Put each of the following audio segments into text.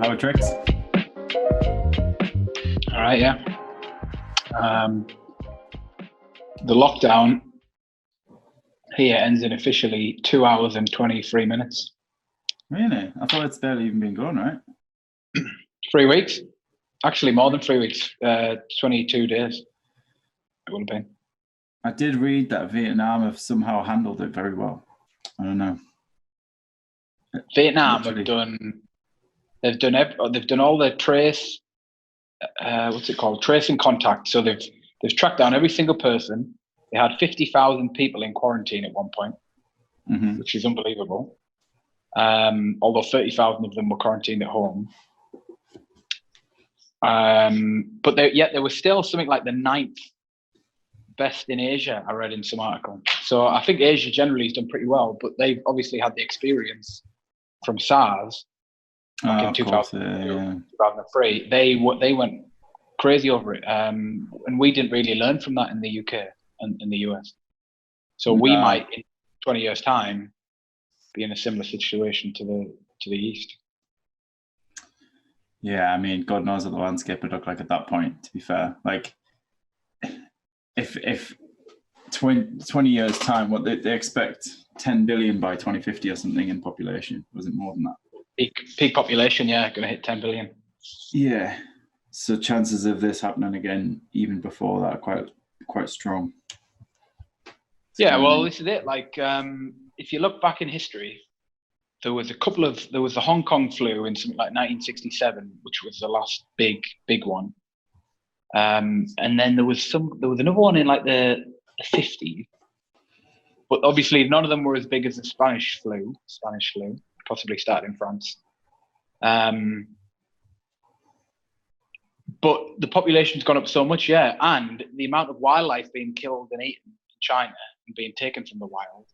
How are tricks? All right, yeah. The lockdown here ends in officially 2 hours and 23 minutes. Really? I thought it's barely even been going, right? 3 weeks. Actually, more than 3 weeks. 22 days. It would have been. I did read that Vietnam have somehow handled it very well. I don't know. Vietnam Literally. They've done all the trace. What's it called? Trace and contact. So they've tracked down every single person. They had 50,000 people in quarantine at one point, which is unbelievable. Although 30,000 of them were quarantined at home. But there was still something like the 9th best in Asia, I read in some article. So I think Asia generally has done pretty well, but they've obviously had the experience from SARS back in 2003. They went crazy over it, and we didn't really learn from that in the UK and in the US. So we might, in 20 years' time, be in a similar situation to the East. Yeah, I mean, God knows what the landscape would look like at that point, to be fair. Like, if 20 years' time, what they expect 10 billion by 2050 or something in population. Was it more than that? Peak population, yeah, going to hit 10 billion. Yeah. So chances of this happening again, even before that, are quite strong. Yeah, well, this is it. Like, if you look back in history, there was the Hong Kong flu in something like 1967, which was the last big one. And then there was another one in like the 50s. But obviously none of them were as big as the Spanish flu, possibly started in France. But the population's gone up so much, yeah, and the amount of wildlife being killed and eaten in China and being taken from the wild,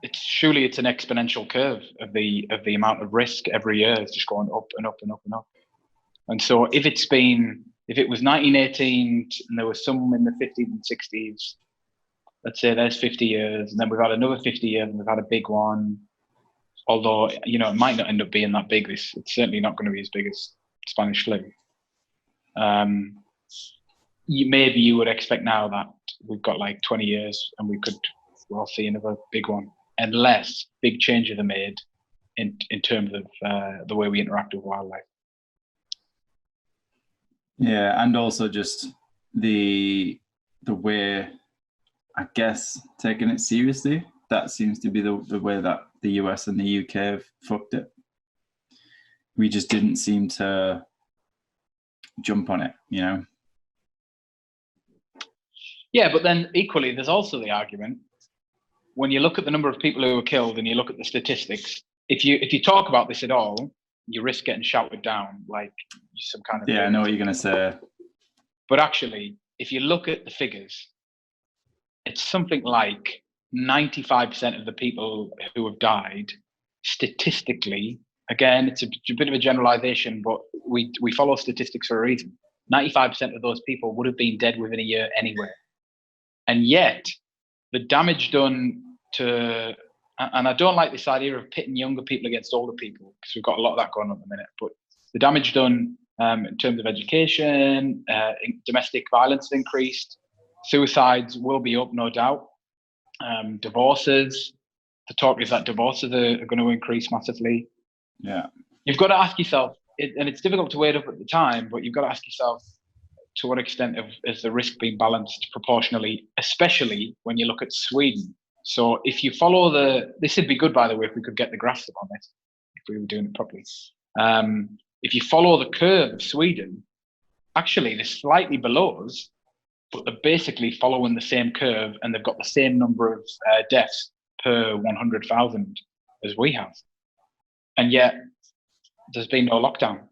it's an exponential curve of the amount of risk every year is just going up and up and up and up. And so if it was 1918 and there was some in the 50s and 60s, let's say there's 50 years, and then we've had another 50 years and we've had a big one. Although, it might not end up being that big. It's certainly not going to be as big as Spanish flu. Maybe you would expect now that we've got like 20 years and we could well see another big one, unless big changes are made in terms of the way we interact with wildlife. Yeah, and also just the way, I guess, taking it seriously. That seems to be the way that the US and the UK have fucked it. We just didn't seem to jump on it, Yeah, but then equally, there's also the argument, when you look at the number of people who were killed and you look at the statistics, if you talk about this at all, you risk getting shouted down like some kind of... Yeah, I know what you're going to say. But actually, if you look at the figures, it's something like 95% of the people who have died, statistically, again, it's a bit of a generalization, but we follow statistics for a reason. 95% of those people would have been dead within a year anyway. And yet, the damage done to... And I don't like this idea of pitting younger people against older people, because we've got a lot of that going on at the minute. But the damage done in terms of education, domestic violence increased, suicides will be up, no doubt. Divorces, the talk is that divorces are going to increase massively. Yeah. You've got to ask yourself, and it's difficult to weigh it up at the time, but you've got to ask yourself, to what extent is the risk being balanced proportionally, especially when you look at Sweden. So if you follow this would be good, by the way, if we could get the graphs up on this, if we were doing it properly. If you follow the curve of Sweden, actually they're slightly below us, but they're basically following the same curve, and they've got the same number of deaths per 100,000 as we have. And yet there's been no lockdown.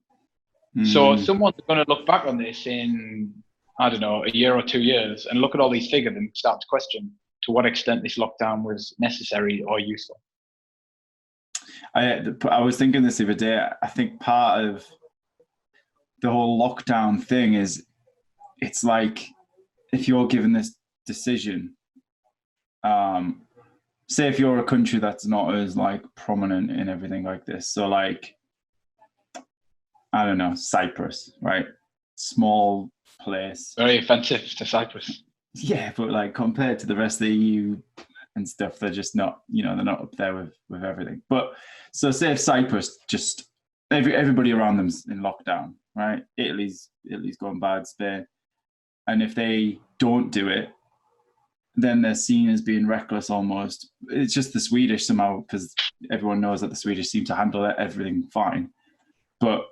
So someone's going to look back on this in, I don't know, a year or 2 years and look at all these figures and start to question to what extent this lockdown was necessary or useful. I was thinking this the other day. I think part of the whole lockdown thing is, it's like, if you're given this decision, say if you're a country that's not as like prominent in everything like this, so like I don't know, Cyprus, right? Small place. Very offensive to Cyprus. Yeah, but like compared to the rest of the EU and stuff, they're just not, they're not up there with everything. But so say if Cyprus, just everybody around them's in lockdown, right? Italy's gone bad, Spain. And if they don't do it, then they're seen as being reckless almost. It's just the Swedish somehow, because everyone knows that the Swedish seem to handle everything fine. But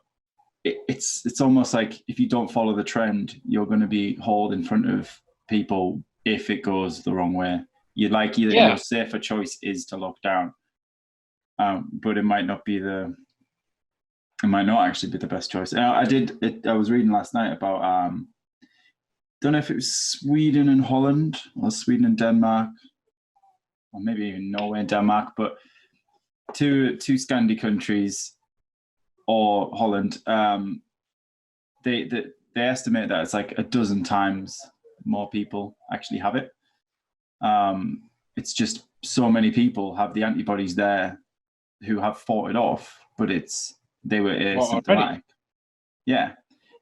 it's almost like if you don't follow the trend, you're going to be hauled in front of people if it goes the wrong way. Your safer choice is to lock down, but it might not actually be the best choice. I was reading last night about don't know if it was Sweden and Holland or Sweden and Denmark, or maybe even Norway and Denmark, but two Scandi countries or Holland, they estimate that it's like a dozen times more people actually have it. It's just so many people have the antibodies there who have fought it off, but they were asymptomatic. Yeah,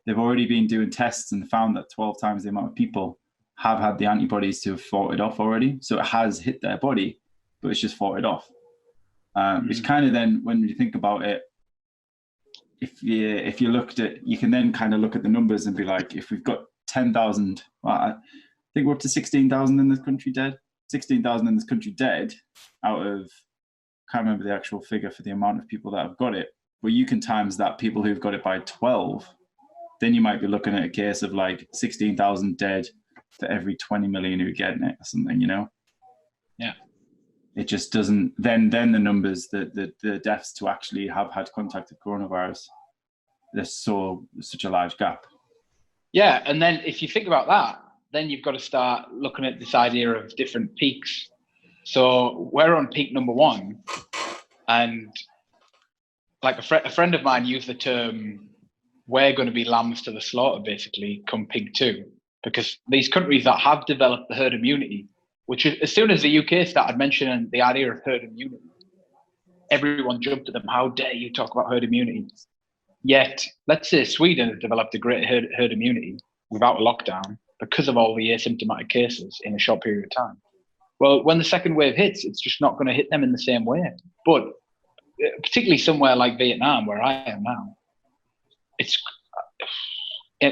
they've already been doing tests and found that 12 times the amount of people have had the antibodies to have fought it off already. So it has hit their body, but it's just fought it off. Which kind of then, when you think about it, if you looked at, you can then kind of look at the numbers and be like, if we've got 10,000, well, I think we're up to 16,000 in this country dead. 16,000 in this country dead out of, can't remember the actual figure for the amount of people that have got it, but you can times that people who've got it by 12, then you might be looking at a case of like 16,000 dead for every 20 million who are getting it or something, Yeah. It just doesn't, then the numbers, the deaths to actually have had contact with coronavirus, there's such a large gap. Yeah, and then if you think about that, then you've got to start looking at this idea of different peaks. So we're on peak number 1, and like a friend of mine used the term, we're going to be lambs to the slaughter, basically, come peak 2, because these countries that have developed the herd immunity, which as soon as the UK started mentioning the idea of herd immunity, everyone jumped at them. How dare you talk about herd immunity? Yet, let's say Sweden has developed a great herd immunity without a lockdown because of all the asymptomatic cases in a short period of time. Well, when the second wave hits, it's just not going to hit them in the same way. But particularly somewhere like Vietnam, where I am now,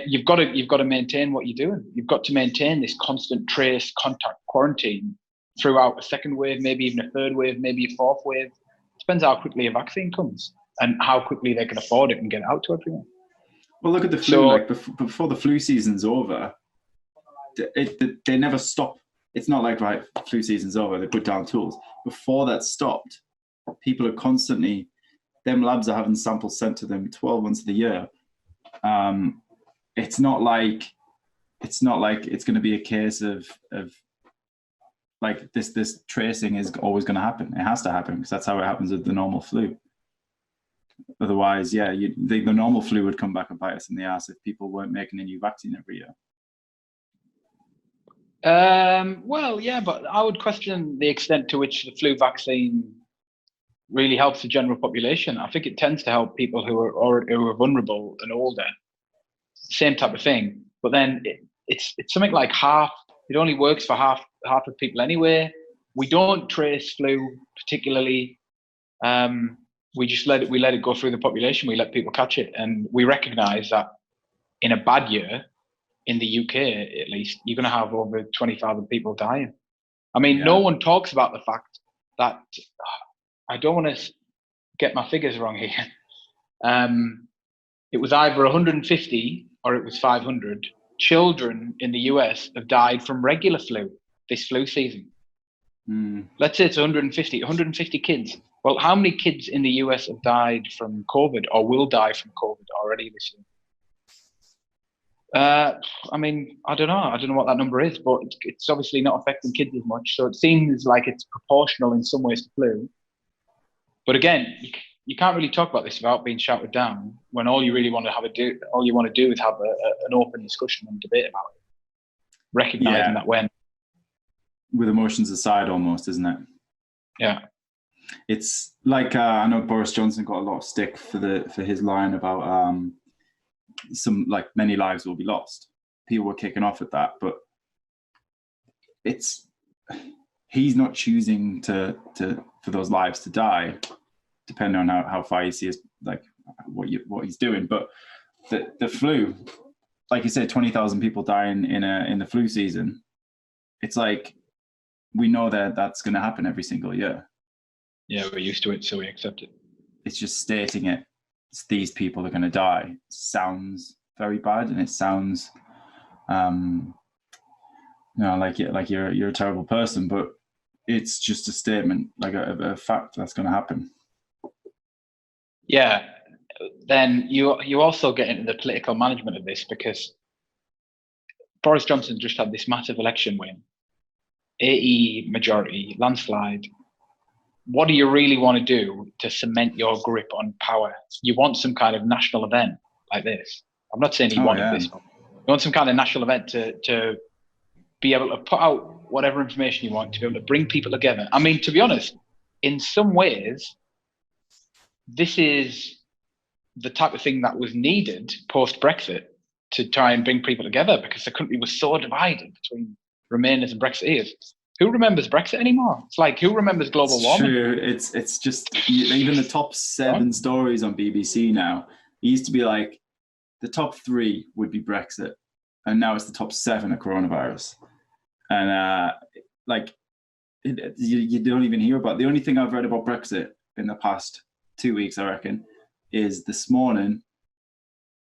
you've got to maintain what you're doing. You've got to maintain this constant trace, contact, quarantine throughout a second wave, maybe even a third wave, maybe a fourth wave. It depends how quickly a vaccine comes and how quickly they can afford it and get it out to everyone. Well, look at the flu. Before the flu season's over, they never stop. It's not like, right, flu season's over, they put down tools. Before that stopped, people are constantly, them labs are having samples sent to them 12 months of the year. It's not like it's going to be a case of like this tracing is always going to happen. It has to happen because that's how it happens with the normal flu. Otherwise, the normal flu would come back and bite us in the ass if people weren't making a new vaccine every year. Well, yeah, but I would question the extent to which the flu vaccine really helps the general population. I think it tends to help people who are vulnerable and older. Same type of thing, but then it's something like half. It only works for half of people anyway. We don't trace flu particularly. We just let it go through the population. We let people catch it, and we recognise that in a bad year, in the UK at least, you're going to have over 20,000 people dying. I mean, no one talks about the fact that I don't want to get my figures wrong here. It was either 150 or it was 500 children in the US have died from regular flu this flu season. Let's say it's 150 kids. Well, how many kids in the US have died from COVID or will die from COVID already this year? I mean, I don't know what that number is, but it's obviously not affecting kids as much. So it seems like it's proportional in some ways to flu. But again, you can't really talk about this without being shouted down when all you really want to do is have an open discussion and debate about it. Recognizing that when. With emotions aside almost, isn't it? Yeah. It's like, I know Boris Johnson got a lot of stick for his line about many lives will be lost. People were kicking off at that, but he's not choosing for those lives to die, depending on how far you see his, like what he's doing. But the flu, like you said, 20,000 people dying in the flu season. It's like, we know that that's going to happen every single year. Yeah, we're used to it, so we accept it. It's just stating it. It's these people are going to die. It sounds very bad, and it sounds, like you're a terrible person. But it's just a statement, like a fact that's going to happen. Yeah. Then you also get into the political management of this, because Boris Johnson just had this massive election win, 80 majority, landslide. What do you really want to do to cement your grip on power? You want some kind of national event like this. I'm not saying he wanted this. You want some kind of national event to be able to put out whatever information you want, to be able to bring people together. I mean, to be honest, in some ways, this is the type of thing that was needed post-Brexit to try and bring people together, because the country was so divided between Remainers and Brexiteers. Who remembers Brexit anymore? It's like, who remembers global warming? True. It's just, even the top 7 stories on BBC now, it used to be like the top 3 would be Brexit, and now it's the top 7 of coronavirus. And you don't even hear about. The only thing I've read about Brexit in the past 2 weeks, I reckon, is this morning,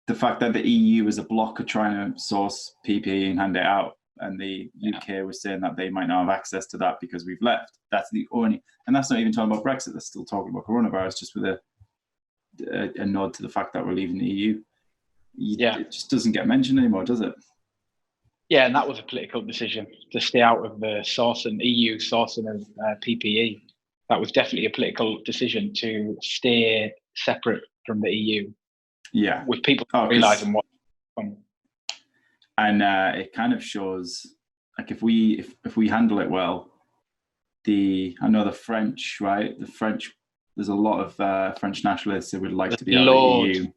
the fact that the EU is a block of trying to source PPE and hand it out, and the UK was saying that they might not have access to that because we've left. That's the only, and that's not even talking about Brexit. They're still talking about coronavirus, just with a nod to the fact that we're leaving the EU. It just doesn't get mentioned anymore, does it? Yeah, and that was a political decision to stay out of the EU sourcing of PPE. That was definitely a political decision to stay separate from the EU. Yeah, with people realizing what. And it kind of shows, like, if we handle it well, I know the French, right? The French, there's a lot of French nationalists who would like to be out of the EU.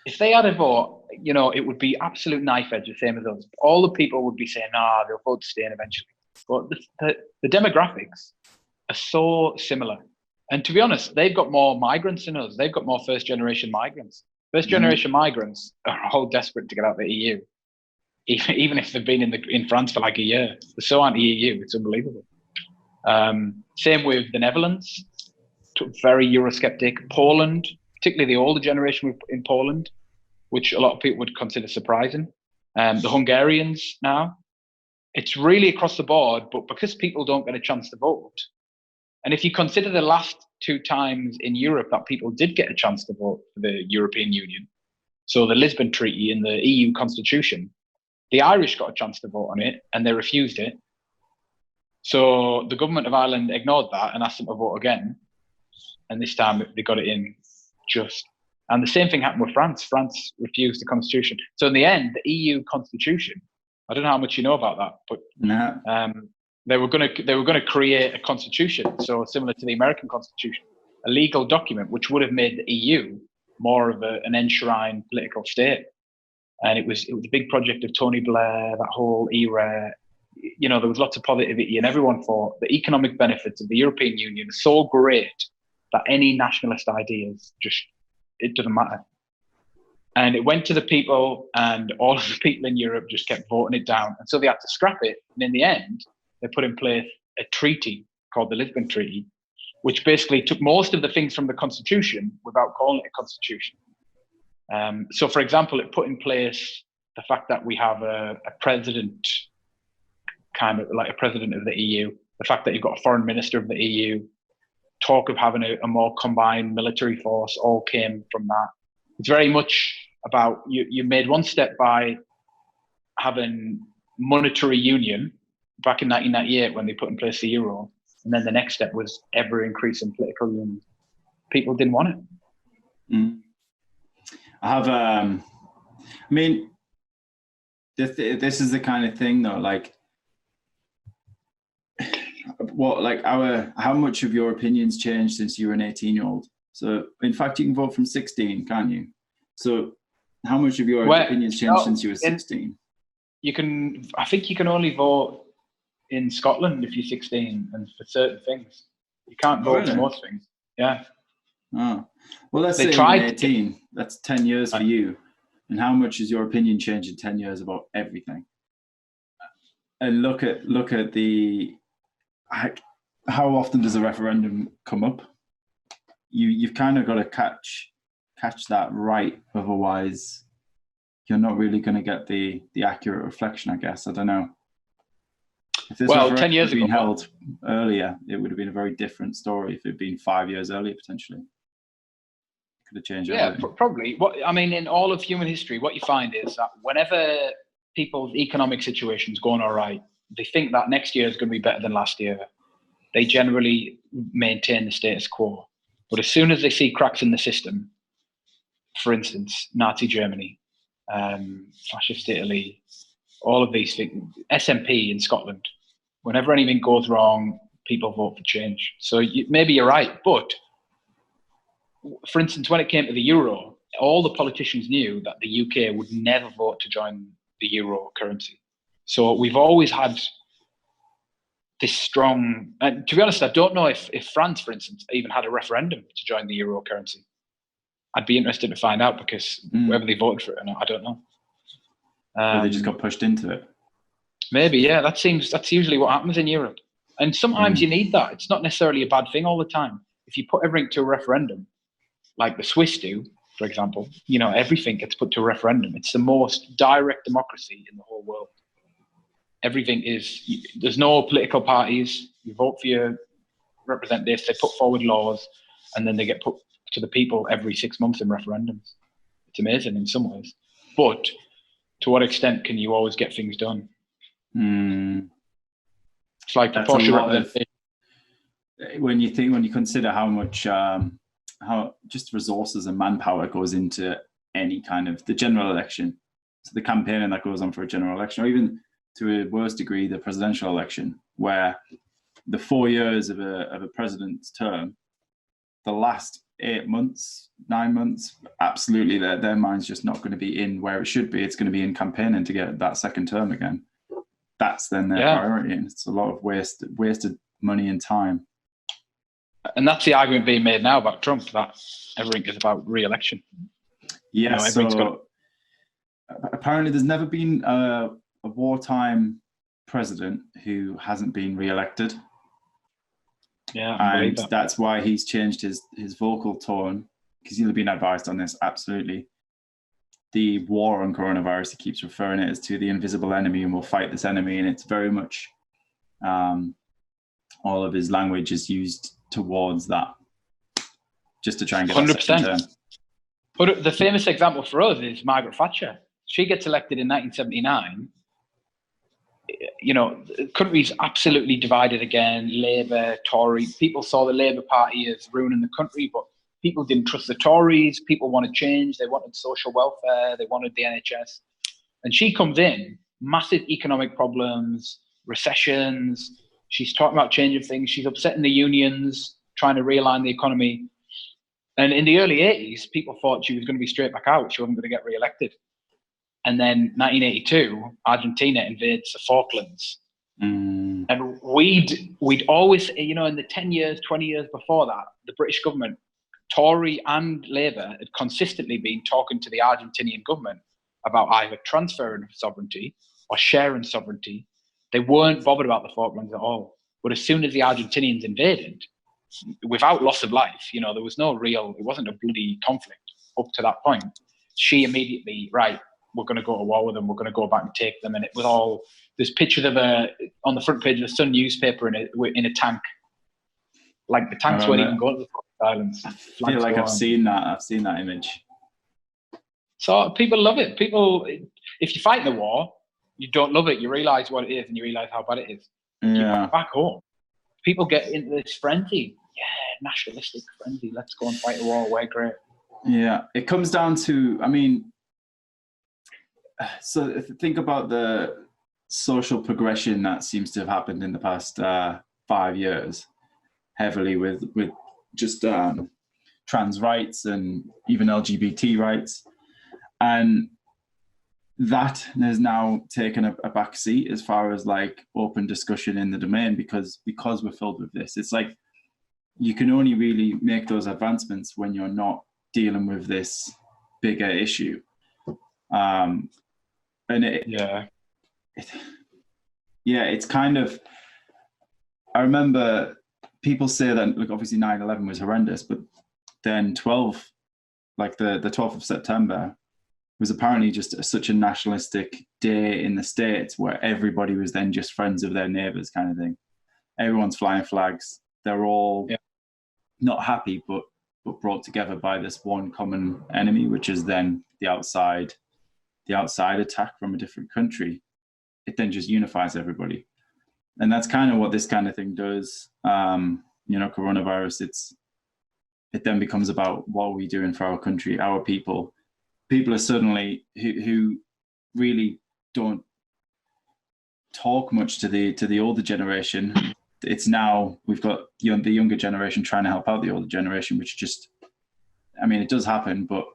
If they had a vote, it would be absolute knife edge, the same as us. All the people would be saying, they'll vote to stay in eventually. But the demographics are so similar. And to be honest, they've got more migrants than us. They've got more first-generation migrants. First-generation migrants are all desperate to get out of the EU. Even if they've been in France for like a year. They're so anti-EU, it's unbelievable. Same with the Netherlands, very Eurosceptic. Poland, particularly the older generation in Poland, which a lot of people would consider surprising. The Hungarians now. It's really across the board, but because people don't get a chance to vote, and if you consider the last 2 times in Europe that people did get a chance to vote for the European Union, so the Lisbon Treaty and the EU Constitution, the Irish got a chance to vote on it and they refused it. So the government of Ireland ignored that and asked them to vote again. And this time they got it in just. And the same thing happened with France. France refused the constitution. So in the end, the EU Constitution, I don't know how much you know about that, but they were going to create a constitution, so similar to the American Constitution, a legal document which would have made the EU more of an enshrined political state. And it was a big project of Tony Blair, that whole era. There was lots of positivity, and everyone thought the economic benefits of the European Union are so great that any nationalist ideas it doesn't matter. And it went to the people, and all of the people in Europe just kept voting it down. And so they had to scrap it. And in the end, they put in place a treaty called the Lisbon Treaty, which basically took most of the things from the Constitution without calling it a constitution. So, for example, it put in place the fact that we have a president, kind of like a president of the EU, the fact that you've got a foreign minister of the EU, talk of having a more combined military force all came from that. It's very much about, you made one step by having monetary union back in 1998 when they put in place the euro, and then the next step was ever increasing political union. People didn't want it. Mm. I have, this is the kind of thing though, like, how much of your opinions changed since you were an 18-year-old? So in fact, you can vote from 16, can't you? So How much of your opinions changed since you were 16? I think you can only vote in Scotland if you're 16 and for certain things. You can't vote for most things. Yeah. Oh. Well, let's say you're 18. That's 10 years for you. And how much has your opinion changed in 10 years about everything? And look at how often does a referendum come up? You've kind of got to catch that right, otherwise you're not really going to get the accurate reflection, I guess. I don't know. If this 10 years had been ago, held earlier, it would have been a very different story. If it had been 5 years earlier, potentially, it could have changed everything. Probably. In all of human history, what you find is that whenever people's economic situation's going all right, they think that next year is going to be better than last year. They generally maintain the status quo. But as soon as they see cracks in the system, for instance, Nazi Germany, fascist Italy, all of these things, SNP in Scotland, whenever anything goes wrong, people vote for change. So maybe you're right. But for instance, when it came to the euro, all the politicians knew that the UK would never vote to join the euro currency. So we've always had this strong, and to be honest, I don't know if France, for instance, even had a referendum to join the euro currency. I'd be interested to find out, because whether they voted for it or not, I don't know. Or they just got pushed into it. Maybe, yeah. That's usually what happens in Europe. And sometimes you need that. It's not necessarily a bad thing all the time. If you put everything to a referendum, like the Swiss do, for example, everything gets put to a referendum. It's the most direct democracy in the whole world. Everything there's no political parties. You vote for your representatives, they put forward laws, and then they get put to the people every 6 months in referendums. It's amazing in some ways. But to what extent can you always get things done? It's like proportional representation. When you consider how much how just resources and manpower goes into any kind of the general election, so the campaigning that goes on for a general election, or even to a worse degree the presidential election, where the 4 years of a president's term, the last 8 months, 9 months, absolutely their mind's just not going to be in where it should be. It's going to be in campaigning to get that second term again. That's then their priority, and it's a lot of wasted money and time. And that's the argument being made now about Trump, that everything is about re-election. Yes, apparently there's never been a wartime president who hasn't been re-elected. Yeah, and that's why he's changed his vocal tone, because he'll have been advised on this. Absolutely, the war on coronavirus, he keeps referring it as to the invisible enemy, and we'll fight this enemy, and it's very much all of his language is used towards that, just to try and get 100%. But the famous example for us is Margaret Thatcher. She gets elected in 1979. The country's absolutely divided again. Labour, Tory. People saw the Labour Party as ruining the country, but people didn't trust the Tories. People wanted change. They wanted social welfare. They wanted the NHS. And she comes in, massive economic problems, recessions. She's talking about changing things. She's upsetting the unions, trying to realign the economy. And in the early 80s, people thought she was going to be straight back out. She wasn't going to get re-elected. And then 1982, Argentina invades the Falklands. And we'd always, in the 10 years, 20 years before that, the British government, Tory and Labour, had consistently been talking to the Argentinian government about either transferring sovereignty or sharing sovereignty. They weren't bothered about the Falklands at all. But as soon as the Argentinians invaded, without loss of life, there was it wasn't a bloody conflict up to that point. She immediately, we're going to go to war with them. We're going to go back and take them. And it was all, there's pictures of on the front page of the Sun newspaper in a tank. Like the tanks weren't even going to the islands. I feel like I've seen that. I've seen that image. So people love it. People, if you fight the war, you don't love it. You realise what it is, and you realise how bad it is. Yeah. Back home, people get into this frenzy. Yeah, nationalistic frenzy. Let's go and fight a war. We're great. Yeah, it comes down to, so if you think about the social progression that seems to have happened in the past 5 years, heavily with just trans rights and even LGBT rights. And that has now taken a back seat as far as like open discussion in the domain, because we're filled with this. It's like you can only really make those advancements when you're not dealing with this bigger issue. And it's kind of, I remember people say that, like, obviously 9/11 was horrendous, but then the 12th of September was apparently just such a nationalistic day in the States, where everybody was then just friends of their neighbors kind of thing. Everyone's flying flags. They're all not happy, but brought together by this one common enemy, which is then the outside attack from a different country. It then just unifies everybody. And that's kind of what this kind of thing does. Coronavirus, it then becomes about what are we doing for our country, our people. People are suddenly who really don't talk much to the older generation. It's now we've got the younger generation trying to help out the older generation, which just, I mean, it does happen, but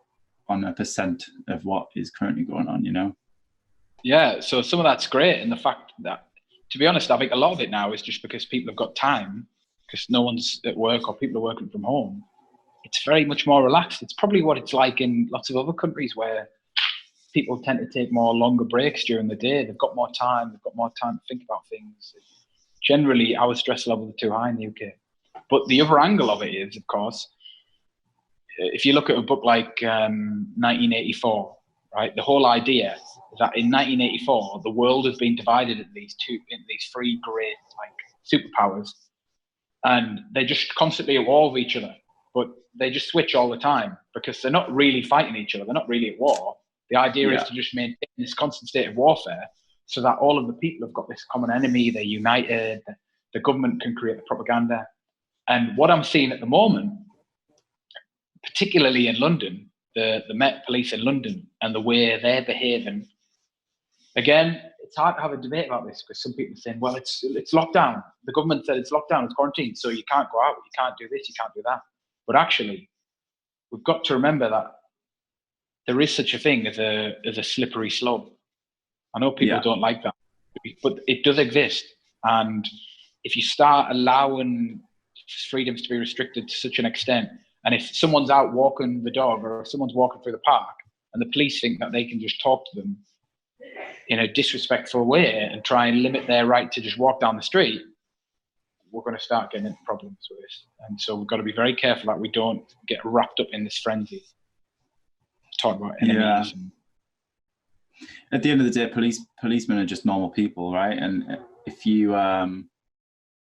on a percent of what is currently going on, Yeah, so some of that's great, and the fact that, to be honest, I think a lot of it now is just because people have got time, because no one's at work or people are working from home. It's very much more relaxed. It's probably what it's like in lots of other countries where people tend to take more longer breaks during the day. They've got more time. They've got more time to think about things. Generally, our stress levels are too high in the UK. But the other angle of it is, of course, if you look at a book like 1984, right, the whole idea is that in 1984, the world has been divided into these three great superpowers, and they're just constantly at war with each other. But they just switch all the time because they're not really fighting each other. They're not really at war. The idea is to just maintain this constant state of warfare so that all of the people have got this common enemy. They're united. The government can create the propaganda. And what I'm seeing at the moment, particularly in London, the Met Police in London and the way they're behaving, again, it's hard to have a debate about this because some people are saying, well, it's lockdown. The government said it's lockdown, it's quarantine, so you can't go out, you can't do this, you can't do that. But actually, we've got to remember that there is such a thing as a slippery slope. I know people don't like that, but it does exist. And if you start allowing freedoms to be restricted to such an extent, and if someone's out walking the dog or if someone's walking through the park and the police think that they can just talk to them in a disrespectful way and try and limit their right to just walk down the street, we're going to start getting into problems with this. And so we've got to be very careful that we don't get wrapped up in this frenzy. Talk about enemies. At the end of the day, policemen are just normal people, right? And if you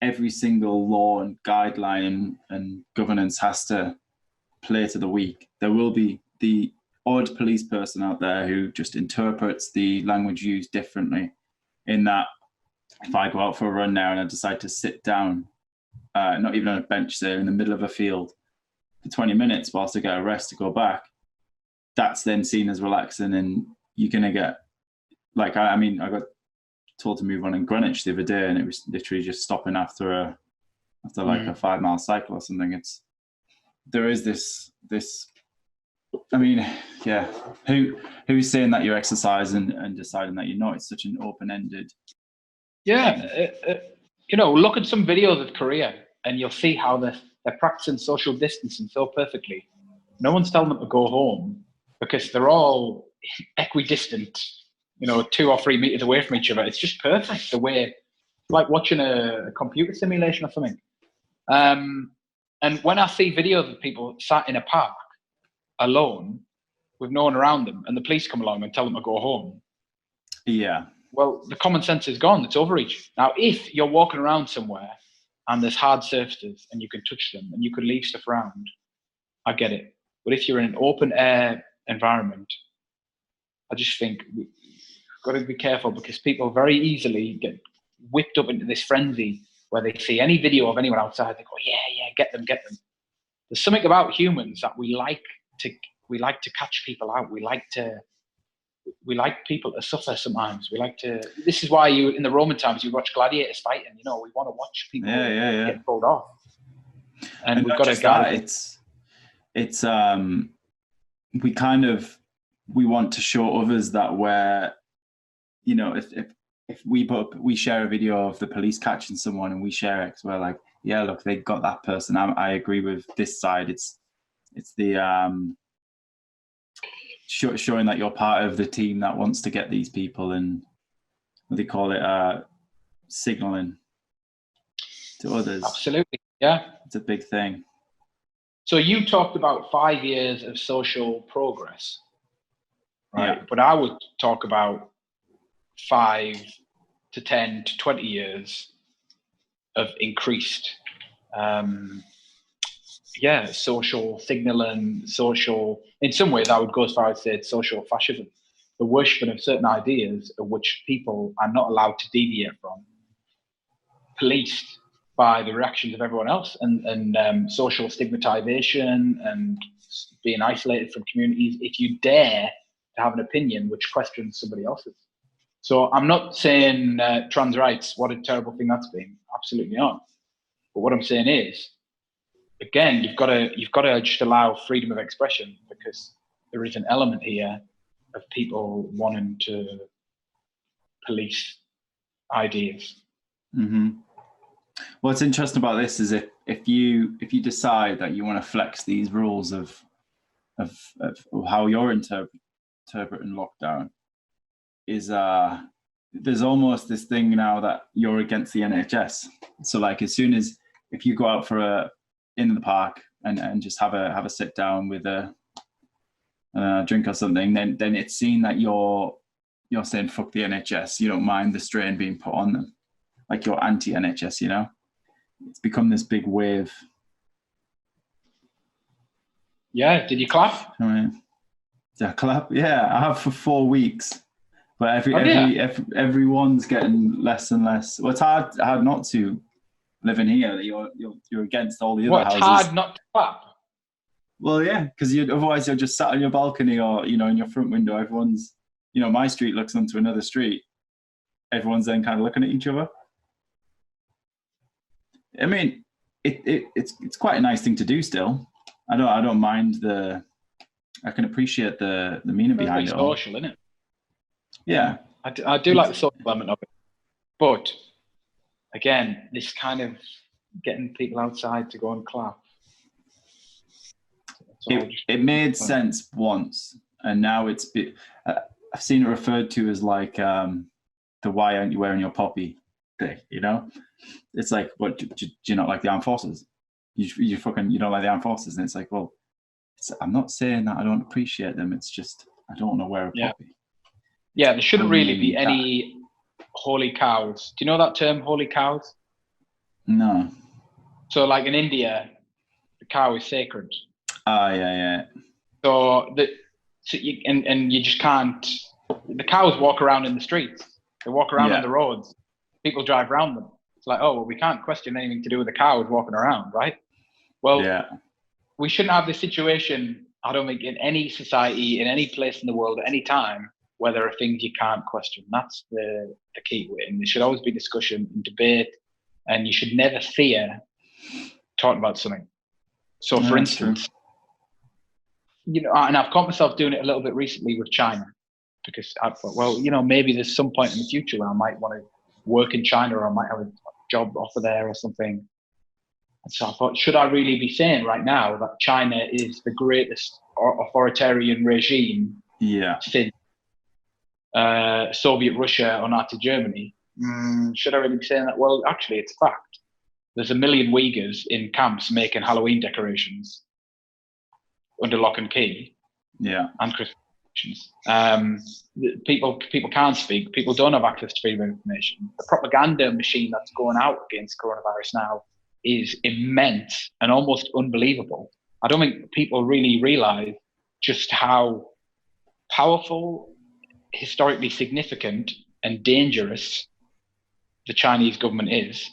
every single law and guideline and governance has to play to the weak, there will be the odd police person out there who just interprets the language used differently. In that, if I go out for a run now and I decide to sit down, not even on a bench there in the middle of a field for 20 minutes whilst I get a rest to go back, that's then seen as relaxing, and you're going to get, like, I got told to move on in Greenwich the other day, and it was literally just stopping after like a 5-mile cycle or something. There is this, I mean, yeah, who's saying that you're exercising and deciding that you're not? It's such an open-ended. Yeah, look at some videos of Korea and you'll see how they're practicing social distancing so perfectly. No one's telling them to go home because they're all equidistant, 2 or 3 meters away from each other. It's just perfect, the way, like watching a computer simulation or something. And when I see videos of people sat in a park alone with no one around them and the police come along and tell them to go home. Yeah. Well, the common sense is gone. It's overreach. Now, if you're walking around somewhere and there's hard surfaces and you can touch them and you can leave stuff around, I get it. But if you're in an open air environment, I just think we've got to be careful because people very easily get whipped up into this frenzy where they see any video of anyone outside, they go, yeah, get them. There's something about humans that we like to catch people out. We like people to suffer sometimes. This is why in the Roman times, you watch gladiators fighting, we want to watch people get pulled off. And we've got to guide. It's we kind of we want to show others that we're, if we share a video of the police catching someone and we share it, because we're like, yeah, look, they got that person. I agree with this side. It's the showing that you're part of the team that wants to get these people, and what they call it, signaling to others. Absolutely, yeah. It's a big thing. So you talked about 5 years of social progress, right? Yeah. But I would talk about 5 to 10 to 20 years of increased, social signaling, in some ways I would go as far as say social fascism, the worshiping of certain ideas of which people are not allowed to deviate from, policed by the reactions of everyone else, and social stigmatization and being isolated from communities if you dare to have an opinion which questions somebody else's. So I'm not saying trans rights, what a terrible thing that's been. Absolutely not. But what I'm saying is, again, you've got to just allow freedom of expression, because there is an element here of people wanting to police ideas. Mm-hmm. What's interesting about this is if you decide that you want to flex these rules of how you're interpreting lockdown, is there's almost this thing now that you're against the NHS. So like, as soon as if you go out for in the park and just have a sit down with a drink or something, then it's seen that you're saying fuck the NHS. You don't mind the strain being put on them, like you're anti-NHS. It's become this big wave. Yeah, did you clap? Did I clap? Yeah, I have for 4 weeks, but everyone's getting less and less. Well, it's hard not to living here. You're against all the other houses. It's hard not to clap. Well, yeah, because otherwise you're just sat on your balcony or in your front window. Everyone's, my street looks onto another street. Everyone's then kind of looking at each other. I mean, it's quite a nice thing to do still. I don't mind I can appreciate the meaning behind it all. Social, isn't it? Yeah. I do like the social element of it. But again, this kind of getting people outside to go and clap. It made sense once, and now I've seen it referred to as like the why aren't you wearing your poppy thing, It's like, what, do you not like the armed forces? You don't like the armed forces? And it's like, well, I'm not saying that I don't appreciate them. It's just I don't want to wear a poppy. Yeah, there shouldn't really be any holy cows. Do you know that term, holy cows? No. So like in India, the cow is sacred. Yeah. So you just can't. The cows walk around in the streets. They walk around on the roads. People drive around them. It's like, oh, well, we can't question anything to do with the cows walking around, right? Well, we shouldn't have this situation, I don't think, in any society, in any place in the world, at any time, where there are things you can't question. That's the key to it. And there should always be discussion and debate, and you should never fear talking about something. So, for instance, and I've caught myself doing it a little bit recently with China, because I thought, well, maybe there's some point in the future where I might want to work in China, or I might have a job offer there or something. And so I thought, should I really be saying right now that China is the greatest authoritarian regime since Soviet Russia or Nazi Germany? Should I really be saying that? Well, actually, it's a fact. There's 1 million Uyghurs in camps making Halloween decorations under lock and key. Yeah. And Christmas decorations. People can't speak. People don't have access to freedom of information. The propaganda machine that's going out against coronavirus now is immense and almost unbelievable. I don't think people really realize just how powerful, historically significant, and dangerous the Chinese government is.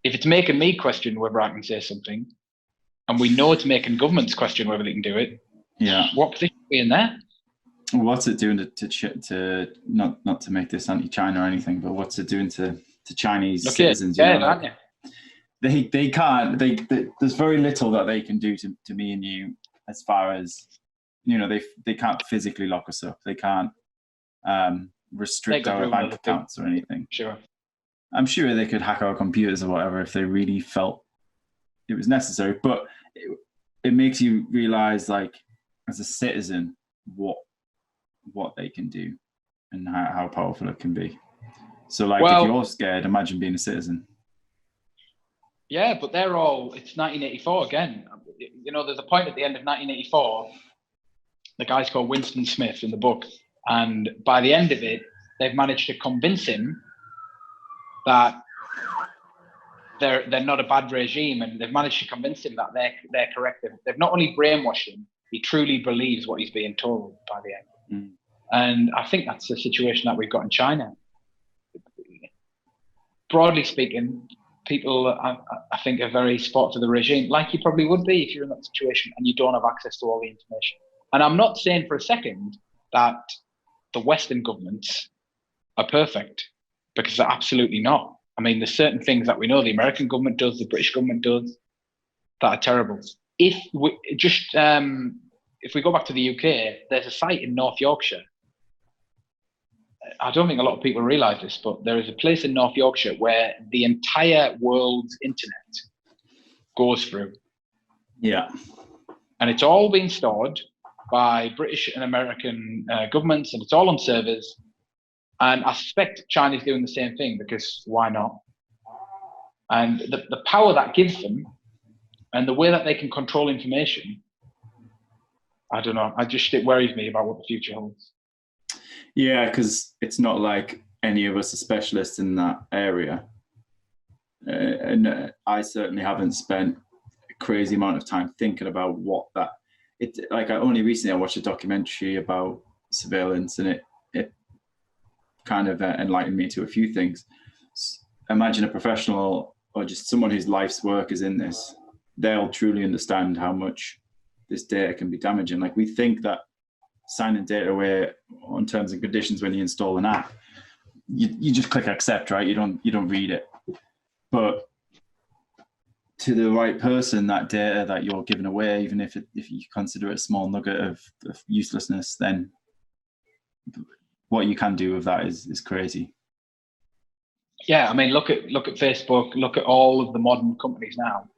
If it's making me question whether I can say something, and we know it's making governments question whether they can do it, what position are we in there? What's it doing to not to make this anti-China or anything, but what's it doing to Chinese citizens? Aren't you? They can't. There's very little that they can do to me and you as far as they can't physically lock us up. They can't restrict our bank accounts or anything. Sure. I'm sure they could hack our computers or whatever if they really felt it was necessary. But it makes you realize, like, as a citizen, what they can do and how powerful it can be. So, like, if you're scared, imagine being a citizen. Yeah, but it's 1984 again. There's a point at the end of 1984, the guy's called Winston Smith in the book, and by the end of it, they've managed to convince him that they're not a bad regime, and they've managed to convince him that they're correct. They've not only brainwashed him, he truly believes what he's being told by the end. And I think that's the situation that we've got in China. Broadly speaking, people, I think, are very supportive of the regime, like you probably would be if you're in that situation and you don't have access to all the information. And I'm not saying for a second that the Western governments are perfect, because they're absolutely not. I mean, there's certain things that we know the American government does, the British government does, that are terrible. If we go back to the UK, there's a site in North Yorkshire. I don't think a lot of people realise this, but there is a place in North Yorkshire where the entire world's internet goes through. Yeah. And it's all being stored by British and American governments, and it's all on servers. And I suspect China's doing the same thing, because why not? And the power that gives them and the way that they can control information, I don't know. It worries me about what the future holds. Yeah, because it's not like any of us are specialists in that area. And I certainly haven't spent a crazy amount of time thinking about what that... only recently I watched a documentary about surveillance, and it kind of enlightened me to a few things. Imagine a professional or just someone whose life's work is in this. They'll truly understand how much this data can be damaging. Like, we think that signing data away on terms and conditions when you install an app, you just click accept, right? You don't read it. But to the right person, that data that you're giving away, even if you consider it a small nugget of uselessness, then what you can do with that is crazy. Yeah, I mean, look at Facebook, look at all of the modern companies now.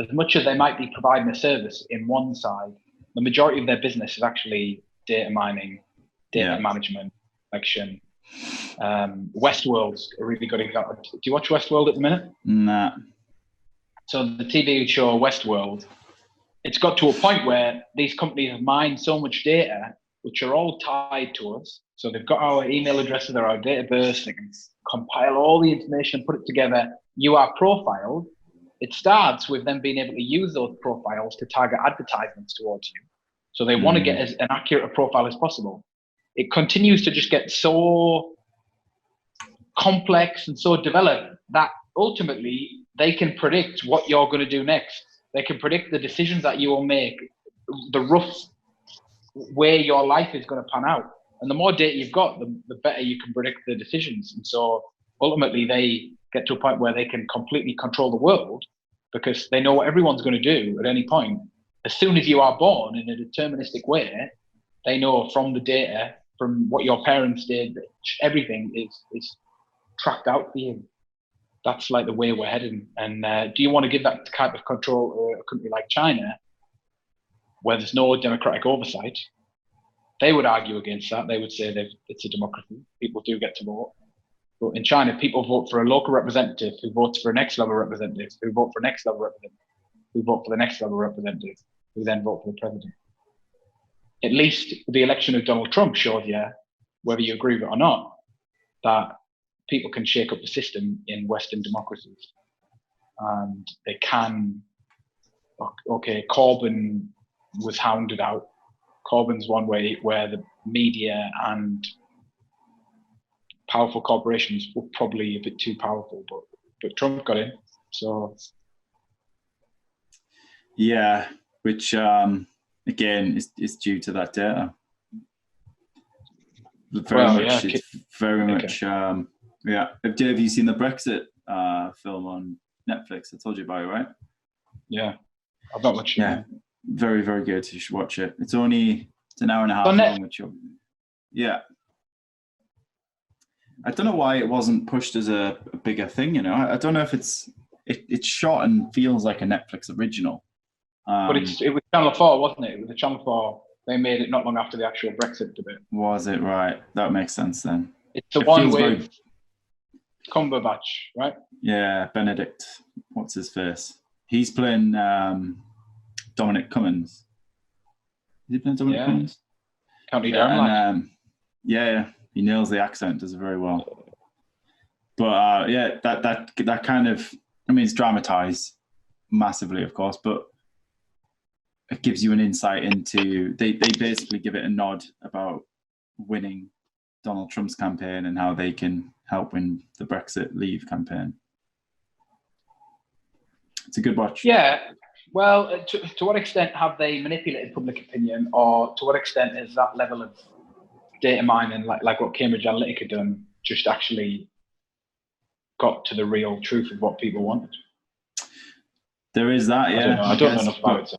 As much as they might be providing a service in one side, the majority of their business is actually data mining, data management, action. Westworld's a really good example. Do you watch Westworld at the minute? Nah. So the TV show Westworld, it's got to a point where these companies have mined so much data, which are all tied to us. So they've got our email addresses, or our date of birth, they can compile all the information, put it together. You are profiled. It starts with them being able to use those profiles to target advertisements towards you. So they want to get an accurate profile as possible. It continues to just get so complex and so developed that ultimately they can predict what you're going to do next. They can predict the decisions that you will make, the rough way your life is going to pan out. And the more data you've got, the better you can predict the decisions. And so ultimately they get to a point where they can completely control the world, because they know what everyone's going to do at any point. As soon as you are born in a deterministic way, they know from the data, from what your parents did, everything is tracked out for you. That's like the way we're heading. And do you want to give that type of control to a country like China, where there's no democratic oversight? They would argue against that. They would say that it's a democracy. People do get to vote. But in China, people vote for a local representative who votes for a next level representative, who vote for a next level representative, who vote for the next level representative, who then vote for the president. At least the election of Donald Trump showed you, whether you agree with it or not, that people can shake up the system in Western democracies. And they can, okay, Corbyn was hounded out. Corbyn's one way where the media and powerful corporations were probably a bit too powerful, but Trump got in. So yeah, which again is due to that data. Very much. Yeah. Have you seen the Brexit film on Netflix? I told you about it, right? Yeah, I've not much. Yeah, Very, very good. You should watch it. It's an hour and a half On long. Yeah. I don't know why it wasn't pushed as a bigger thing. I don't know if it's shot and feels like a Netflix original. But it was Channel 4, wasn't it? It was the Channel 4. They made it not long after the actual Brexit debate. Was it? Right. That makes sense then. It's the one with Cumberbatch, right? Yeah, Benedict. What's his face? He's playing Dominic Cummings. Is he playing Dominic Cummings? County Down. Yeah, he nails the accent, does it very well. But that kind of, I mean, it's dramatized massively, of course, but it gives you an insight into, they basically give it a nod about winning Donald Trump's campaign and how they can help win the Brexit Leave campaign. It's a good watch. Yeah. Well, to what extent have they manipulated public opinion, or to what extent is that level of data mining, like what Cambridge Analytica done, just actually got to the real truth of what people wanted? There is that, yeah. I don't know enough about it.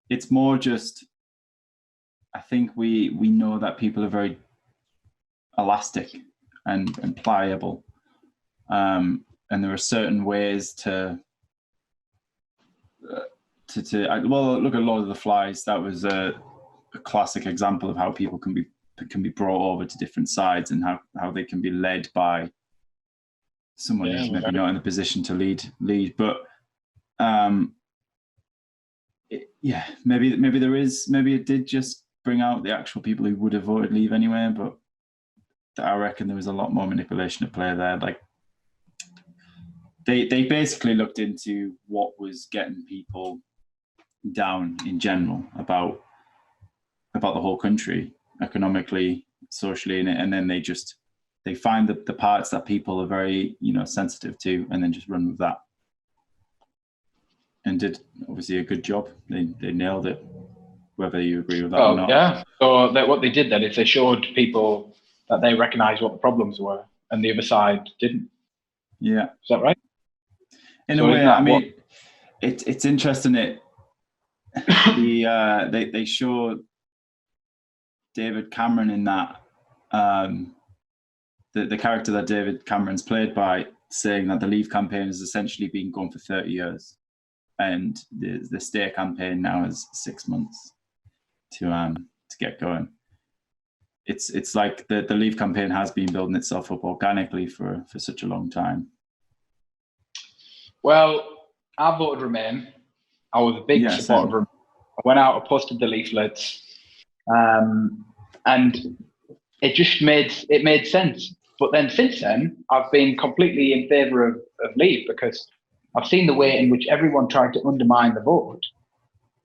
It's more just, I think we know that people are very elastic and pliable, and there are certain ways to look at Lord of the Flies. That was a classic example of how people can be brought over to different sides, and how they can be led by someone who's maybe not in a position to lead. But maybe it did just bring out the actual people who would have voted Leave anyway. But I reckon there was a lot more manipulation at play there. Like they basically looked into what was getting people down in general about the whole country, economically, socially, and then they find the parts that people are very sensitive to, and then just run with that. And did obviously a good job. They nailed it, whether you agree with that or not. Yeah. So what they did then is they showed people that they recognised what the problems were, and the other side didn't. Yeah. Is that right? In a way, I mean, it's interesting. They show David Cameron in that, the character that David Cameron's played by, saying that the Leave campaign has essentially been going for 30 years, and the Stay campaign now is 6 months to get going. It's like the Leave campaign has been building itself up organically for such a long time. Well, I voted Remain. I was a big supporter of Remain. I went out and posted the leaflets, and it just made sense. But then since then, I've been completely in favour of Leave, because I've seen the way in which everyone tried to undermine the vote.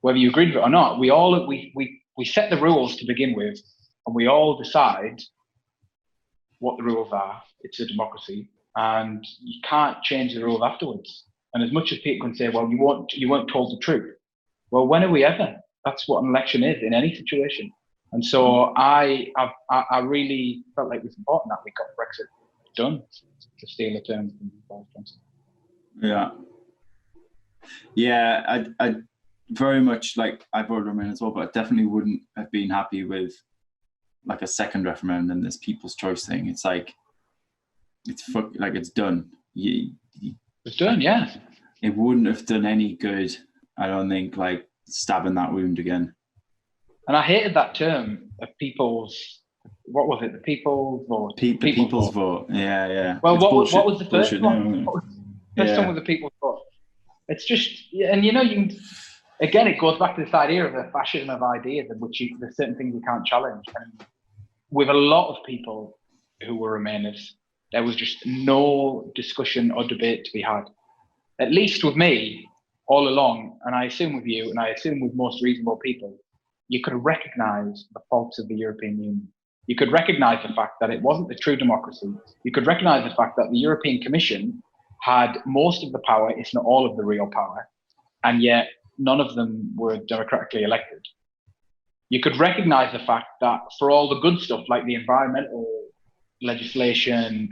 Whether you agreed with it or not, we set the rules to begin with, and we all decide what the rules are. It's a democracy, and you can't change the rules afterwards. And as much as people can say, well, you weren't told the truth. Well, when are we ever? That's what an election is in any situation. And so I really felt like it was important that we got Brexit done, to steal a term from Boris Johnson. Yeah, I very much, like, I voted Remain as well, but I definitely wouldn't have been happy with like a second referendum than this people's choice thing. It's like it's done. It's done, yeah. It wouldn't have done any good, I don't think, like stabbing that wound again. And I hated that term of people's, what was it? The people's vote. People's vote. Yeah. Well, what was the first one? No. First one was the people's vote. It's just, and you can, again, it goes back to this idea of the fascism of ideas, in which there's certain things you can't challenge. And with a lot of people who were Remainers, there was just no discussion or debate to be had. At least with me, all along, and I assume with you, and I assume with most reasonable people, you could recognise the faults of the European Union. You could recognise the fact that it wasn't the true democracy. You could recognise the fact that the European Commission had most of the power, if not all of the real power, and yet none of them were democratically elected. You could recognise the fact that for all the good stuff, like the environmental legislation,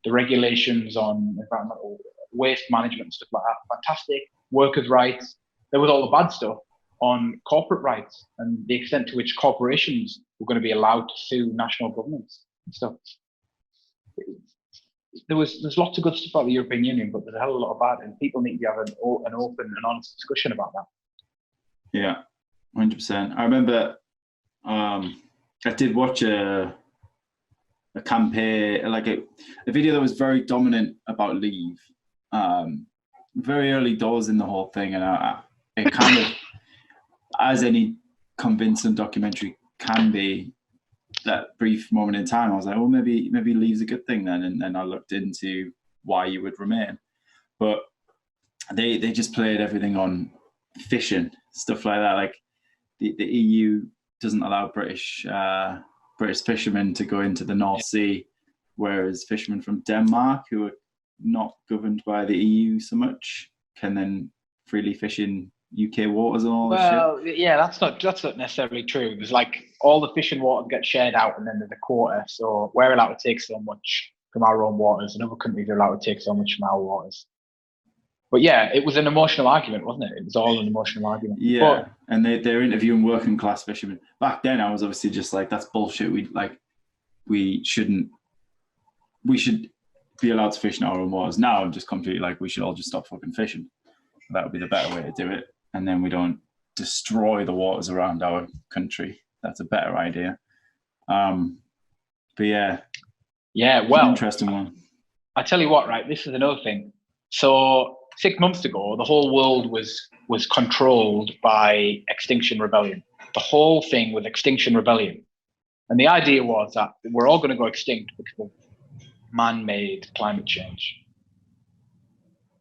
the regulations on environmental waste management, stuff like that, fantastic, workers' rights, there was all the bad stuff on corporate rights and the extent to which corporations were going to be allowed to sue national governments and stuff. There's lots of good stuff about the European Union, but there's a hell of a lot of bad, and people need to have an open and honest discussion about that. Yeah, 100%. I remember I did watch a campaign, like a video that was very dominant about leave, very early doors in the whole thing, and it kind of, as any convincing documentary can be, that brief moment in time, I was like, well, maybe leave's a good thing then, and then I looked into why you would remain, but they just played everything on fishing, stuff like that. Like the EU doesn't allow British fishermen to go into the North Sea, whereas fishermen from Denmark, who are not governed by the EU so much, can then freely fish in UK waters and all this shit. Well, yeah, that's not necessarily true. There's like all the fishing water gets shared out, and then there's a quota. So we're allowed to take so much from our own waters, and other countries are allowed to take so much from our waters. But yeah, it was an emotional argument, wasn't it? It was all an emotional argument. Yeah, but, and they're interviewing working class fishermen. Back then, I was obviously just like, that's bullshit. We should be allowed to fish in our own waters. Now I'm just completely like, we should all just stop fucking fishing. That would be the better way to do it. And then we don't destroy the waters around our country. That's a better idea. But yeah, well, interesting one. I tell you what, right? This is another thing. So 6 months ago, the whole world was controlled by Extinction Rebellion. The whole thing was Extinction Rebellion, and the idea was that we're all going to go extinct because of man-made climate change.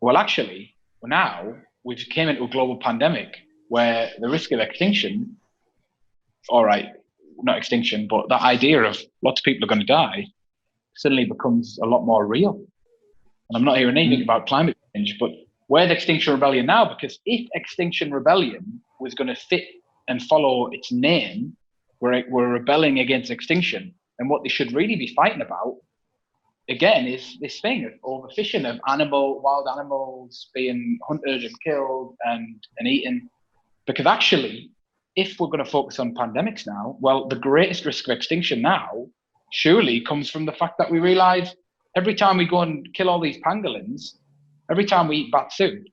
Well, actually, now we've came into a global pandemic where the risk of extinction, all right, not extinction, but that idea of lots of people are going to die suddenly becomes a lot more real. And I'm not hearing anything about climate change, but where's Extinction Rebellion now? Because if Extinction Rebellion was going to fit and follow its name, we're rebelling against extinction. And what they should really be fighting about, again, is this thing of overfishing of wild animals being hunted and killed and eaten. Because actually, if we're going to focus on pandemics now, well, the greatest risk of extinction now surely comes from the fact that we realize every time we go and kill all these pangolins, every time we eat bat soup,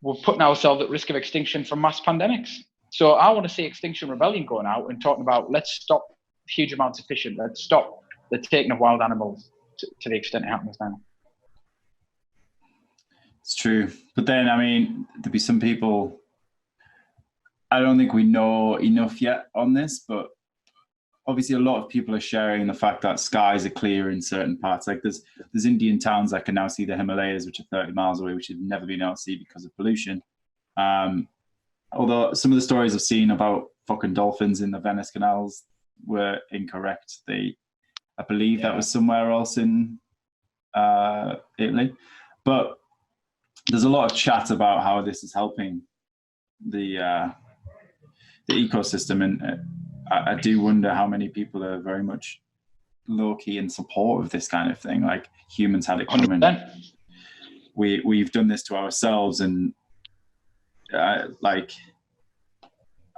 we're putting ourselves at risk of extinction from mass pandemics. So I want to see Extinction Rebellion going out and talking about, let's stop huge amounts of fishing, let's stop the taking of wild animals to the extent it happens now. It's true. But then, I mean, there'd be some people, I don't think we know enough yet on this, but obviously a lot of people are sharing the fact that skies are clear in certain parts. Like there's Indian towns that can now see the Himalayas, which are 30 miles away, which have never been able to see because of pollution. Although some of the stories I've seen about fucking dolphins in the Venice canals were incorrect. I believe that was somewhere else in Italy. But there's a lot of chat about how this is helping the ecosystem, and I do wonder how many people are very much low-key in support of this kind of thing. Like humans had it coming. 100%. We've done this to ourselves, and like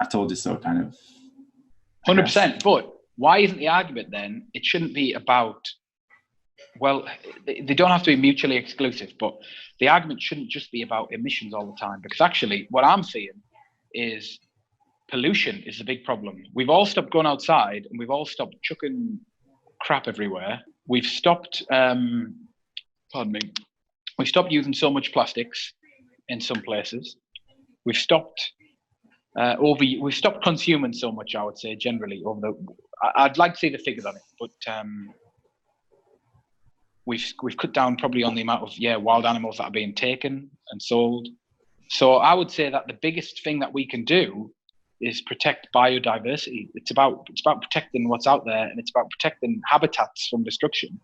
I told you so, kind of. 100%. But why isn't the argument then? It shouldn't be about. Well, they don't have to be mutually exclusive, but the argument shouldn't just be about emissions all the time. Because actually, what I'm seeing is pollution is the big problem. We've all stopped going outside, and we've all stopped chucking crap everywhere. We've stopped, we've stopped using so much plastics in some places. We've stopped we've stopped consuming so much, I would say, generally. I'd like to see the figures on it, but we've cut down probably on the amount of wild animals that are being taken and sold. So I would say that the biggest thing that we can do is protect biodiversity. It's about protecting what's out there, and it's about protecting habitats from destruction.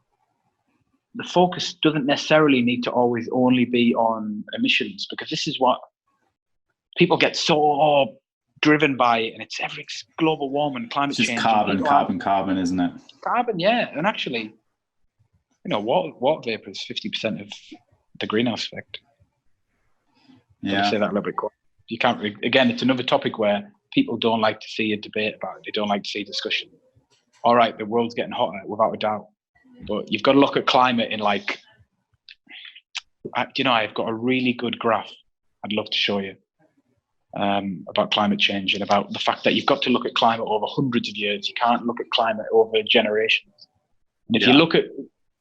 The focus doesn't necessarily need to always only be on emissions, because this is what people get so driven by, and it's global warming, climate change. It's just carbon, isn't it? Carbon, yeah. And actually, water vapor is 50% of the greenhouse effect. Let me say that a little bit quick. You can't, again, it's another topic where people don't like to see a debate about it. They don't like to see discussion. All right, the world's getting hotter, without a doubt. But you've got to look at climate in like, I've got a really good graph I'd love to show you about climate change and about the fact that you've got to look at climate over hundreds of years. You can't look at climate over generations. And if you look at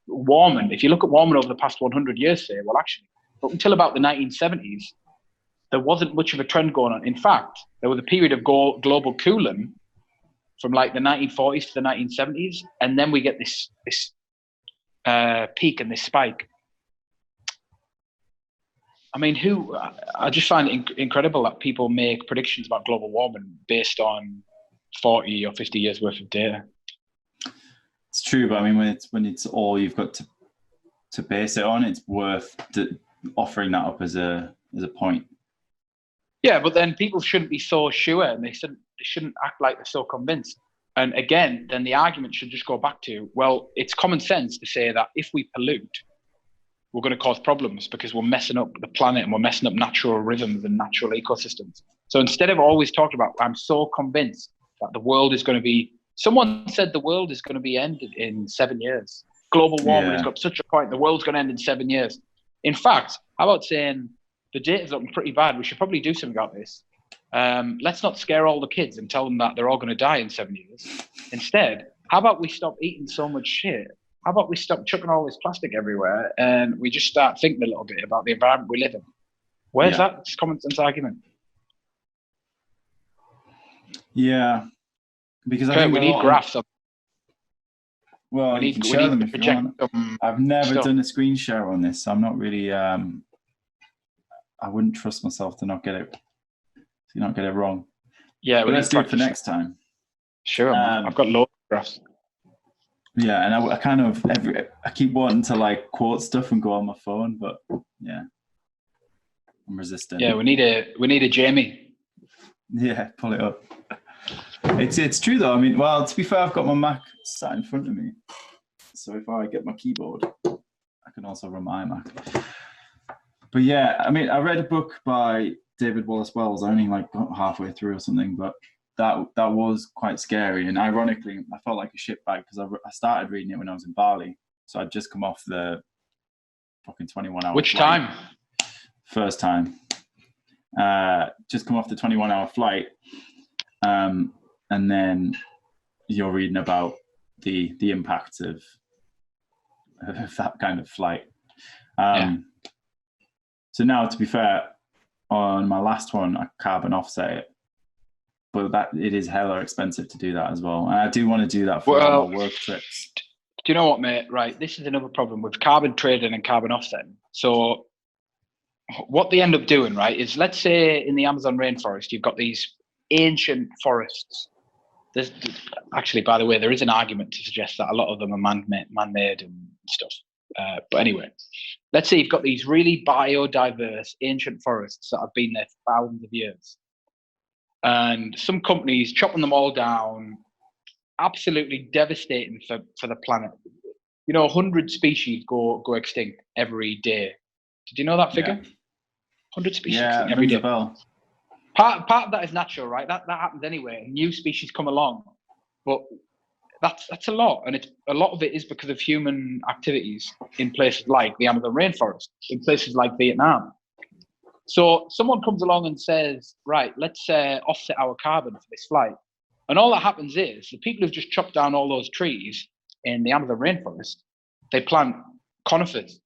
warming, over the past 100 years, say, well, actually, up until about the 1970s, there wasn't much of a trend going on. In fact, there was a period of global cooling from like the 1940s to the 1970s, and then we get this peak and this spike. I mean, I just find it incredible that people make predictions about global warming based on 40 or 50 years worth of data. It's true, but I mean, when it's all you've got to base it on, it's worth offering that up as a point. Yeah, but then people shouldn't be so sure, and they shouldn't act like they're so convinced. And again, then the argument should just go back to, well, it's common sense to say that if we pollute, we're going to cause problems because we're messing up the planet and we're messing up natural rhythms and natural ecosystems. So instead of always talking about, I'm so convinced that the world is going to be, someone said the world is going to be ended in 7 years. Global warming has got such a point, the world's going to end in 7 years. In fact, how about saying the data's looking pretty bad, we should probably do something about this. Let's not scare all the kids and tell them that they're all going to die in 7 years. Instead, how about we stop eating so much shit? How about we stop chucking all this plastic everywhere and we just start thinking a little bit about the environment we live in? Where's that common sense argument? Yeah, because I think we need graphs. Well, you can share them if you want. I've never done a screen share on this, so I'm not really. I wouldn't trust myself to not get it wrong. Yeah, but let's do it for next time. Sure, I've got loads of graphs. Yeah, and I kind of I keep wanting to like quote stuff and go on my phone, but yeah, I'm resistant. Yeah, we need a Jamie. Yeah, pull it up. It's true though. I mean, well, to be fair, I've got my Mac sat in front of me, so if I get my keyboard, I can also run my iMac. But yeah, I mean, I read a book by David Wallace Wells. I only like got halfway through or something, but that was quite scary. And ironically, I felt like a shitbag because I started reading it when I was in Bali, so I'd just come off the fucking 21-hour. Which flight. time? First time. Just come off the 21-hour flight, and then you're reading about the impact of that kind of flight. So now, to be fair, on my last one, I carbon offset it, but that it is hella expensive to do that as well. And I do want to do that for all my work trips. Do you know what, mate? Right, this is another problem with carbon trading and carbon offsetting. So what they end up doing, right, is let's say in the Amazon rainforest, you've got these ancient forests. There's actually, by the way, there is an argument to suggest that a lot of them are man-made and stuff. But anyway, let's say you've got these really biodiverse ancient forests that have been there for thousands of years. And some companies chopping them all down, absolutely devastating for the planet. 100 species go extinct every day. Did you know that figure? 100 species every day. Part of that is natural, right? That happens anyway. New species come along, but that's a lot, and a lot of it is because of human activities in places like the Amazon rainforest, in places like Vietnam. So someone comes along and says, right, let's offset our carbon for this flight, and all that happens is the people who've just chopped down all those trees in the Amazon rainforest, they plant conifers,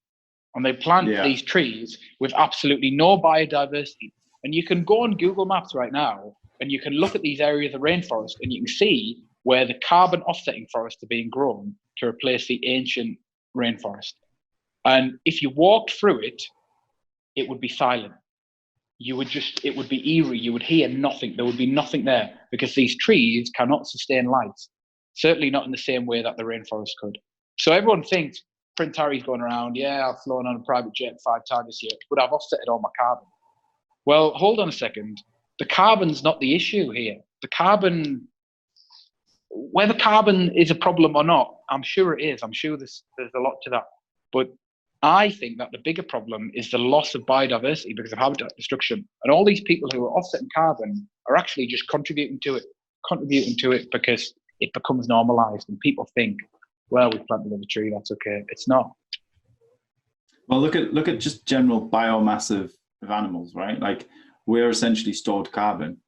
and they plant these trees with absolutely no biodiversity. And you can go on Google Maps right now, and you can look at these areas of rainforest, and you can see where the carbon offsetting forests are being grown to replace the ancient rainforest. And if you walked through it, it would be silent. It would be eerie. You would hear nothing. There would be nothing there because these trees cannot sustain light. Certainly not in the same way that the rainforest could. So everyone thinks Prince Harry's going around, I've flown on a private jet 5 times this year, but I've offsetted all my carbon. Well, hold on a second. The carbon's not the issue here. Whether carbon is a problem or not, I'm sure it is. I'm sure there's a lot to that. But I think that the bigger problem is the loss of biodiversity because of habitat destruction. And all these people who are offsetting carbon are actually just contributing to it because it becomes normalized and people think, well, we planted a tree, that's okay. It's not. Well, look at just general biomass of animals, right? Like we're essentially stored carbon.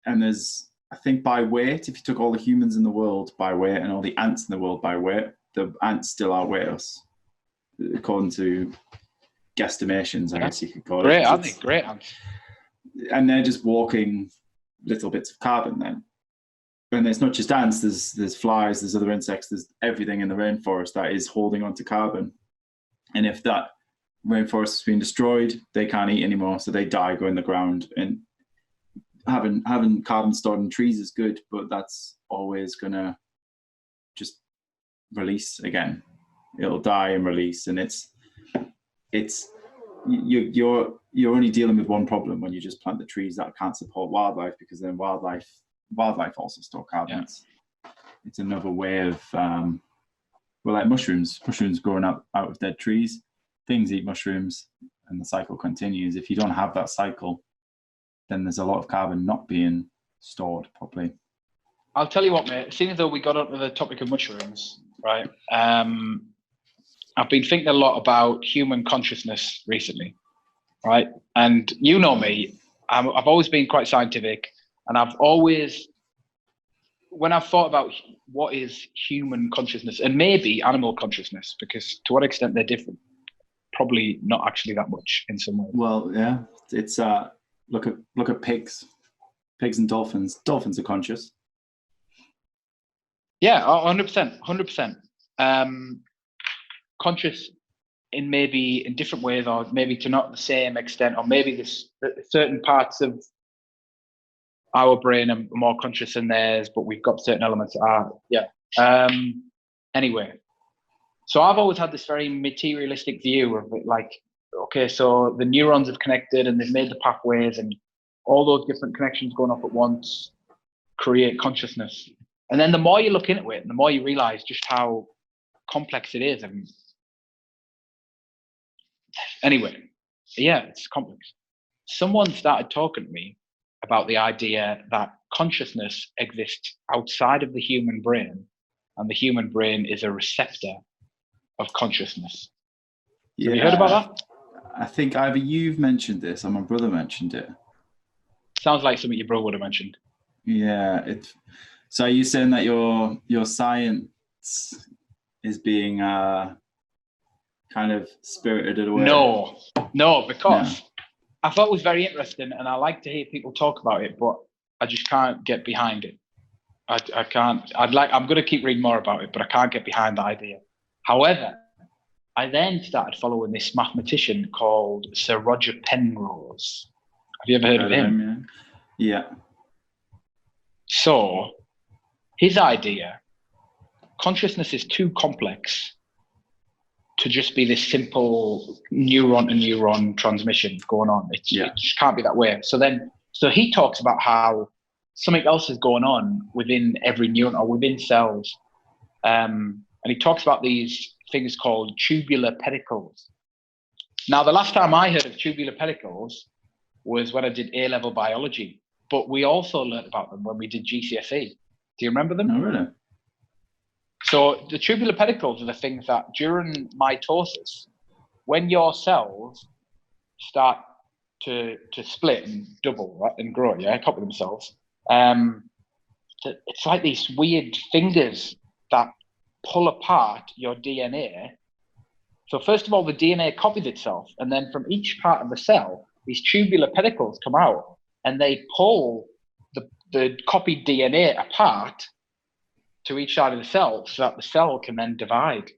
And there's, I think by weight, if you took all the humans in the world by weight and all the ants in the world by weight, the ants still outweigh us, according to guesstimations, I guess you could call it. Great, aren't they? Great ants. And they're just walking little bits of carbon then. And it's not just ants, there's flies, there's other insects, there's everything in the rainforest that is holding onto carbon. And if that rainforest has been destroyed, they can't eat anymore, so they die, go in the ground. And having carbon stored in trees is good, but that's always gonna just release again. It'll die and release, and you're only dealing with one problem when you just plant the trees that can't support wildlife, because then wildlife also store carbon. Yeah. It's another way of like mushrooms growing out of dead trees. Things eat mushrooms and the cycle continues. If you don't have that cycle, then there's a lot of carbon not being stored properly. I'll tell you what, mate, seeing as though we got onto the topic of mushrooms, right? I've been thinking a lot about human consciousness recently, right? And you know me, I've always been quite scientific, and I've always, when I've thought about what is human consciousness and maybe animal consciousness, because to what extent they're different, probably not actually that much in some ways. Well, yeah, it's look at pigs and dolphins. Dolphins are conscious. Yeah, 100%. Conscious in maybe in different ways, or maybe to not the same extent, or maybe there's certain parts of our brain are more conscious than theirs, but we've got certain elements that are, anyway, so I've always had this very materialistic view of it, like, okay, so the neurons have connected and they've made the pathways, and all those different connections going off at once create consciousness. And then the more you look into it, the more you realize just how complex it is. And anyway, yeah, it's complex. Someone started talking to me about the idea that consciousness exists outside of the human brain, and the human brain is a receptor of consciousness. Yeah. Have you heard about that? I think either you've mentioned this or my brother mentioned it. Sounds like something your brother would have mentioned. Yeah. So are you saying that your science is being kind of spirited away? No, because I thought it was very interesting, and I like to hear people talk about it, but I just can't get behind it. I can't. I'm going to keep reading more about it, but I can't get behind the idea. However, I then started following this mathematician called Sir Roger Penrose. Have you ever heard of him? Yeah. So, his idea, consciousness is too complex to just be this simple neuron to neuron transmission going on. It just can't be that way. So he talks about how something else is going on within every neuron or within cells. And he talks about these things called tubular pedicles. Now, the last time I heard of tubular pedicles was when I did A-level biology, but we also learned about them when we did GCSE. Do you remember them? Oh, really? So the tubular pedicles are the things that during mitosis, when your cells start to split and double, right, and grow, copy themselves, it's like these weird fingers that pull apart your DNA. So first of all, the DNA copies itself, and then from each part of the cell, these tubular pedicles come out, and they pull the copied DNA apart to each side of the cell, so that the cell can then divide.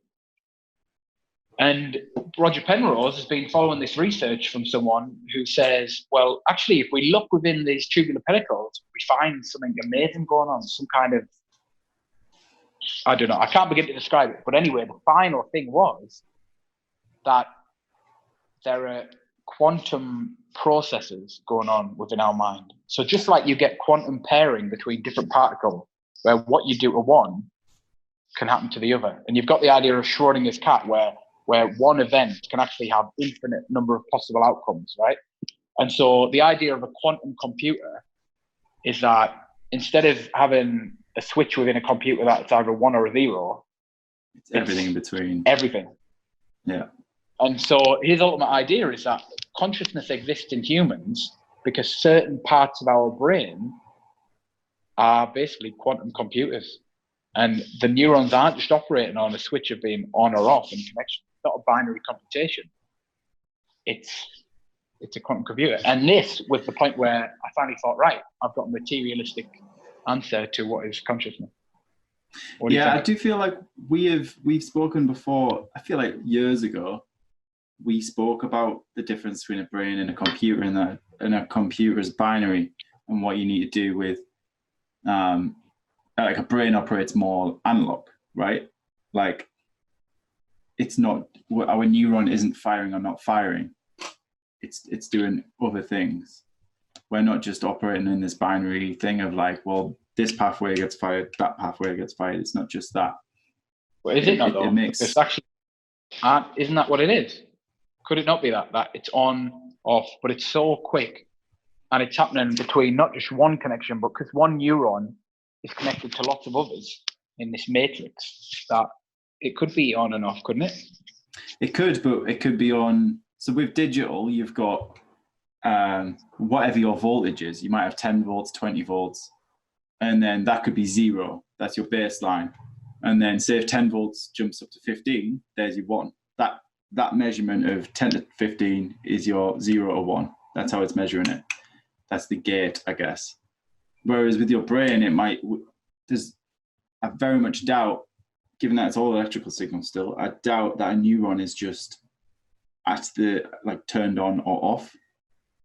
And Roger Penrose has been following this research from someone who says, well, actually, if we look within these tubular pedicles, we find something amazing going on, some kind of, I don't know, I can't begin to describe it. But anyway, the final thing was that there are quantum processes going on within our mind. So just like you get quantum pairing between different particles, where what you do to one can happen to the other. And you've got the idea of Schrodinger's cat, where where one event can actually have infinite number of possible outcomes, right? And so the idea of a quantum computer is that instead of having a switch within a computer that's either 1 or a 0, it's everything in between. Everything. Yeah. And so his ultimate idea is that consciousness exists in humans because certain parts of our brain are basically quantum computers. And the neurons aren't just operating on a switch of being on or off in connection. It's not a binary computation. It's a quantum computer. And this was the point where I finally thought, right, I've got a materialistic answer to what is consciousness. I do feel like we've spoken before. I feel like years ago, we spoke about the difference between a brain and a computer, and a computer's binary, and what you need to do with, like a brain operates more analog, right? Like it's not, our neuron isn't firing or not firing. It's doing other things. We're not just operating in this binary thing of like, well, this pathway gets fired, that pathway gets fired. It's not just that. Well, is it not though? It's actually, isn't that what it is? Could it not be that it's on, off, but it's so quick and it's happening between not just one connection, but because one neuron is connected to lots of others in this matrix, that it could be on and off, couldn't it? It could, but it could be on. So with digital, you've got whatever your voltage is. You might have 10 volts, 20 volts, and then that could be 0. That's your baseline. And then say if 10 volts jumps up to 15, there's your 1. That measurement of 10 to 15 is your 0 or 1. That's how it's measuring it. That's the gate, I guess. Whereas with your brain, I very much doubt, given that it's all electrical signals still, I doubt that a neuron is just at the, like, turned on or off.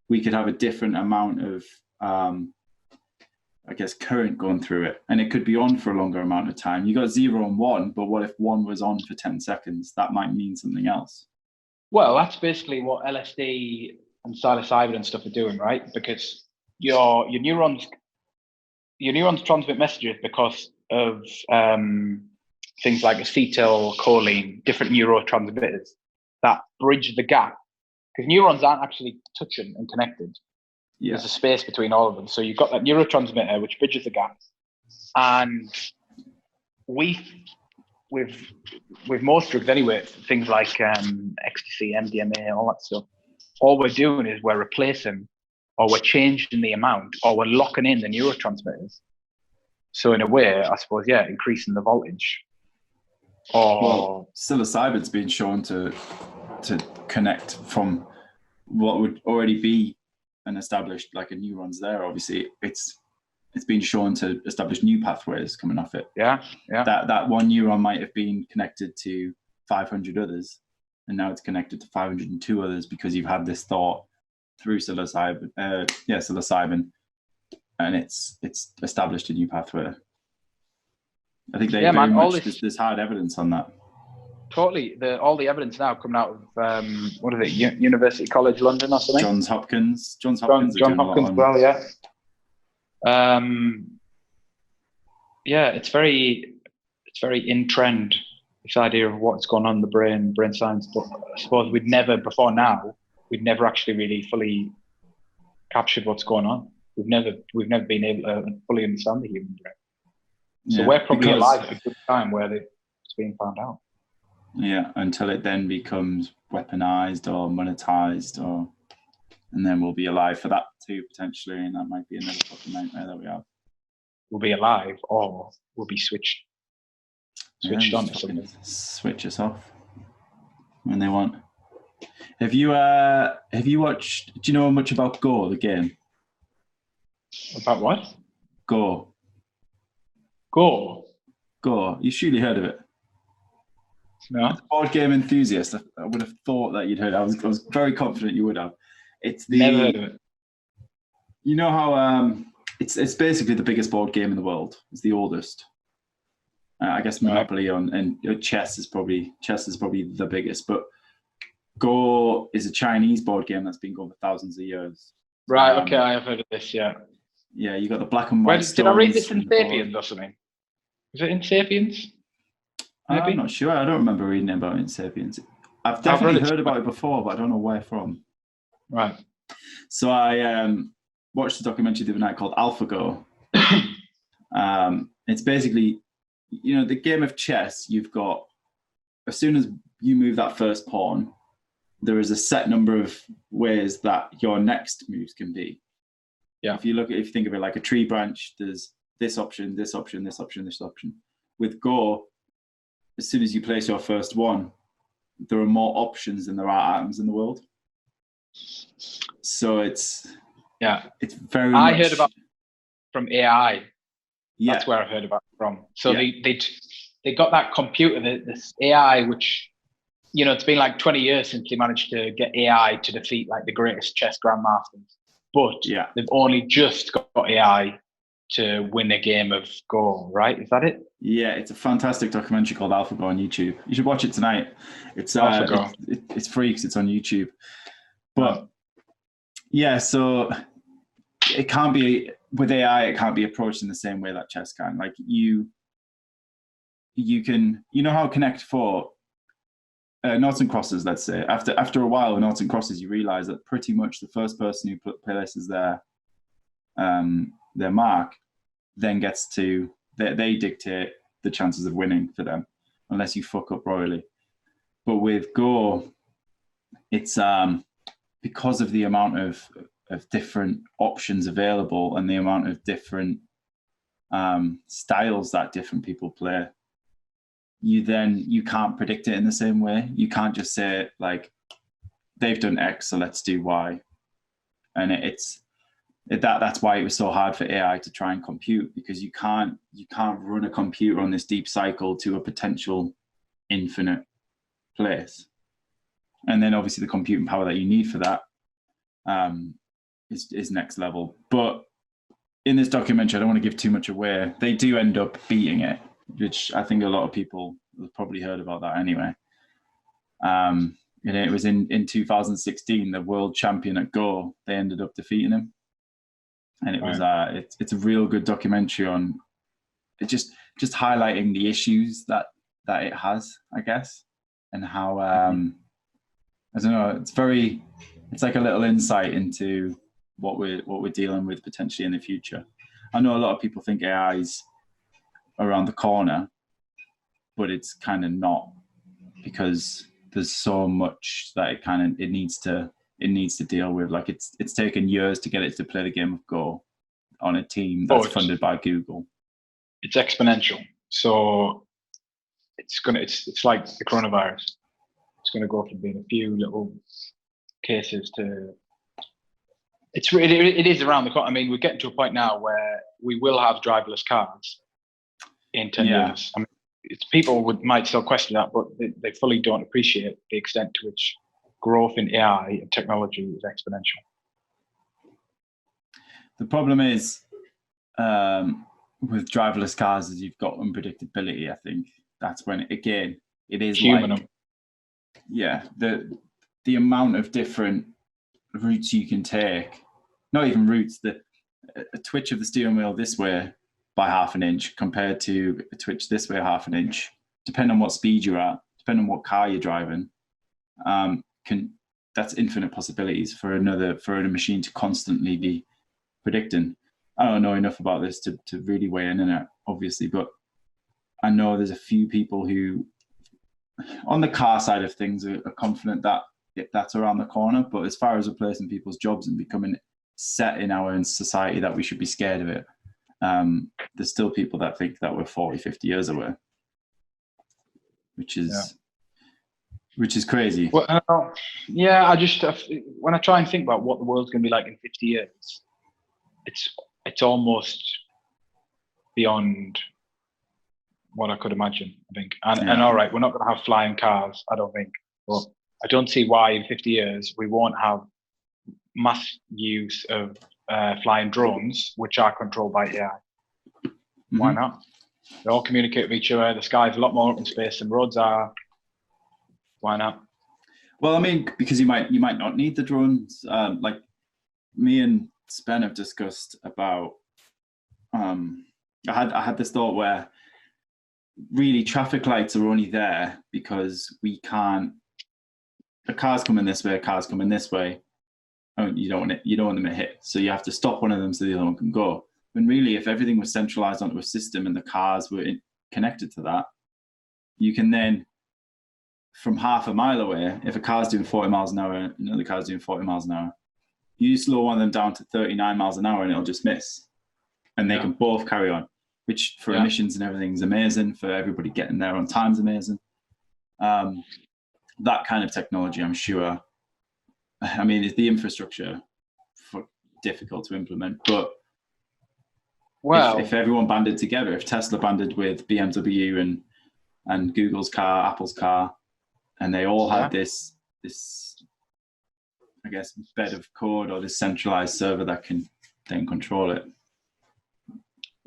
We could have a different amount of, I guess, current going through it. And it could be on for a longer amount of time. You got 0 and 1, but what if 1 was on for 10 seconds? That might mean something else. Well, that's basically what LSD and psilocybin and stuff are doing, right? Because your neurons transmit messages because of things like acetylcholine, different neurotransmitters that bridge the gap. Because neurons aren't actually touching and connected. Yeah. There's a space between all of them. So you've got that neurotransmitter which bridges the gap. And with most drugs anyway, things like ecstasy, MDMA, all that stuff, all we're doing is we're replacing, or we're changing the amount, or we're locking in the neurotransmitters. So in a way, I suppose, increasing the voltage. Well, psilocybin's been shown to connect from what would already be an established, like a neuron's there. Obviously, it's been shown to establish new pathways coming off it. Yeah. That one neuron might have been connected to 500 others, and now it's connected to 502 others because you've had this thought through psilocybin, and it's established a new pathway. I think there's hard evidence on that. Totally. All the evidence now coming out of University College London or something? Johns Hopkins. Johns Hopkins well, yeah. It's very in trend, this idea of what's going on in the brain science. But I suppose we'd never actually really fully captured what's going on. We've never been able to fully understand the human brain. So we're probably alive at a good time where it's being found out. Yeah, until it then becomes weaponized or monetized, and then we'll be alive for that too, potentially, and that might be another fucking nightmare that we have. We'll be alive, or we'll be switched on to something. Switch us off when they want. Have you watched? Do you know much about Go, the game? About what? Go. You surely heard of it. No. As a board game enthusiast, I would have thought that you'd heard. I was very confident you would have. Never heard of it. You know how it's basically the biggest board game in the world. It's the oldest. I guess Monopoly and chess is probably the biggest, but Go is a Chinese board game that's been going for thousands of years. Right. Okay, I have heard of this. Yeah. Yeah, you got the black and white. Did I read this in Sapiens or something? Was it in Sapiens? I'm not sure. I don't remember reading about it in Sapiens. I've definitely heard about it before, but I don't know where from. Right. So I watched a documentary the other night called AlphaGo. It's basically, the game of chess. You've got, as soon as you move that first pawn, there is a set number of ways that your next moves can be. Yeah. If you think of it like a tree branch, there's this option, this option, this option, this option. With Go, as soon as you place your first one, there are more options than there are atoms in the world. So it's very. I heard about from AI. Yeah. That's where I've heard about it from. So they got that computer, this AI, which, it's been like 20 years since they managed to get AI to defeat like the greatest chess grandmasters. But they've only just got AI to win a game of Go, right? Is that it? Yeah, it's a fantastic documentary called AlphaGo on YouTube. You should watch it tonight. It's it's free because it's on YouTube. But so it can't be with AI. It can't be approached in the same way that chess can. Like you can, how Connect 4 noughts and crosses. Let's say after a while of noughts and crosses, you realize that pretty much the first person who places their mark then gets to they dictate the chances of winning for them, unless you fuck up royally. But with Go, it's because of the amount of different options available and the amount of different styles that different people play, you can't predict it in the same way. You can't just say like, they've done X, so let's do Y. And that's why it was so hard for AI to try and compute, because you can't run a computer on this deep cycle to a potential infinite place. And then obviously the computing power that you need for that is next level. But in this documentary, I don't want to give too much away. They do end up beating it, which I think a lot of people have probably heard about that anyway. And it was in 2016, the world champion at Go, they ended up defeating him. And it was it's a real good documentary on it, just highlighting the issues that it has, I guess, and how I don't know. It's like a little insight into what we're dealing with potentially in the future. I know a lot of people think AI is around the corner, but it's kind of not, because there's so much that it needs to deal with. Like it's taken years to get it to play the game of Go on a team that's funded by Google. It's exponential. So it's like the coronavirus. It's going to go from being a few little cases to it is around the corner. I mean, we're getting to a point now where we will have driverless cars in 10 years. I mean, people might still question that, but they fully don't appreciate the extent to which growth in AI and technology is exponential. The problem is with driverless cars is you've got unpredictability. I think that's when it is human. Like, the amount of different routes you can take, not even routes, a twitch of the steering wheel this way by half an inch compared to a twitch this way half an inch, depending on what speed you're at, depending on what car you're driving, that's infinite possibilities for a machine to constantly be predicting. I don't know enough about this to really weigh in on it, obviously, but I know there's a few people who, on the car side of things, are confident that that's around the corner. But as far as replacing people's jobs and becoming set in our own society that we should be scared of it, there's still people that think that we're 40, 50 years away, which is crazy. Well, I just when I try and think about what the world's going to be like in 50 years, it's almost beyond what I could imagine, I think. And all right, we're not going to have flying cars, I don't think. But I don't see why in 50 years we won't have mass use of flying drones, which are controlled by AI. Mm-hmm. Why not? They all communicate with each other. The sky's a lot more open space than roads are. Why not? Well, I mean, because you might not need the drones. Like me and Spen have discussed about. I had this thought where really traffic lights are only there because we can't a car's coming this way, a car's coming this way. Oh, you don't want them to hit, so you have to stop one of them so the other one can go. When really, if everything was centralized onto a system and the cars were connected to that, you can then, from half a mile away, if a car's doing 40 miles an hour, another car's doing 40 miles an hour, you slow one of them down to 39 miles an hour and it'll just miss, and they can both carry on, which for emissions and everything is amazing. For everybody getting there on time is amazing. That kind of technology, I'm sure. I mean, it's the infrastructure difficult to implement, but if everyone banded together, if Tesla banded with BMW and Google's car, Apple's car, and they all had this, I guess, bed of code or this centralized server that can then control it.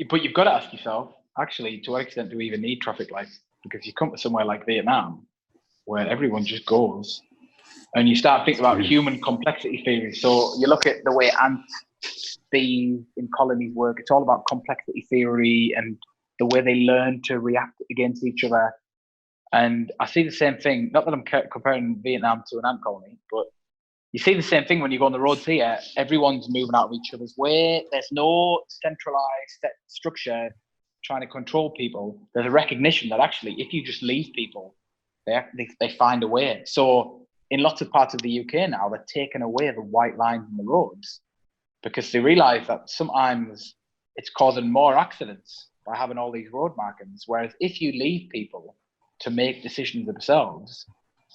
But you've got to ask yourself, actually, to what extent do we even need traffic lights? Because you come to somewhere like Vietnam, where everyone just goes, and you start thinking about human complexity theory. So you look at the way ants, bees in colonies work. It's all about complexity theory and the way they learn to react against each other. And I see the same thing, not that I'm comparing Vietnam to an ant colony, but you see the same thing when you go on the roads here. Everyone's moving out of each other's way. There's no centralized structure trying to control people. There's a recognition that actually, if you just leave people, they find a way. So in lots of parts of the UK now, they're taking away the white lines in the roads because they realize that sometimes it's causing more accidents by having all these road markings. Whereas if you leave people to make decisions themselves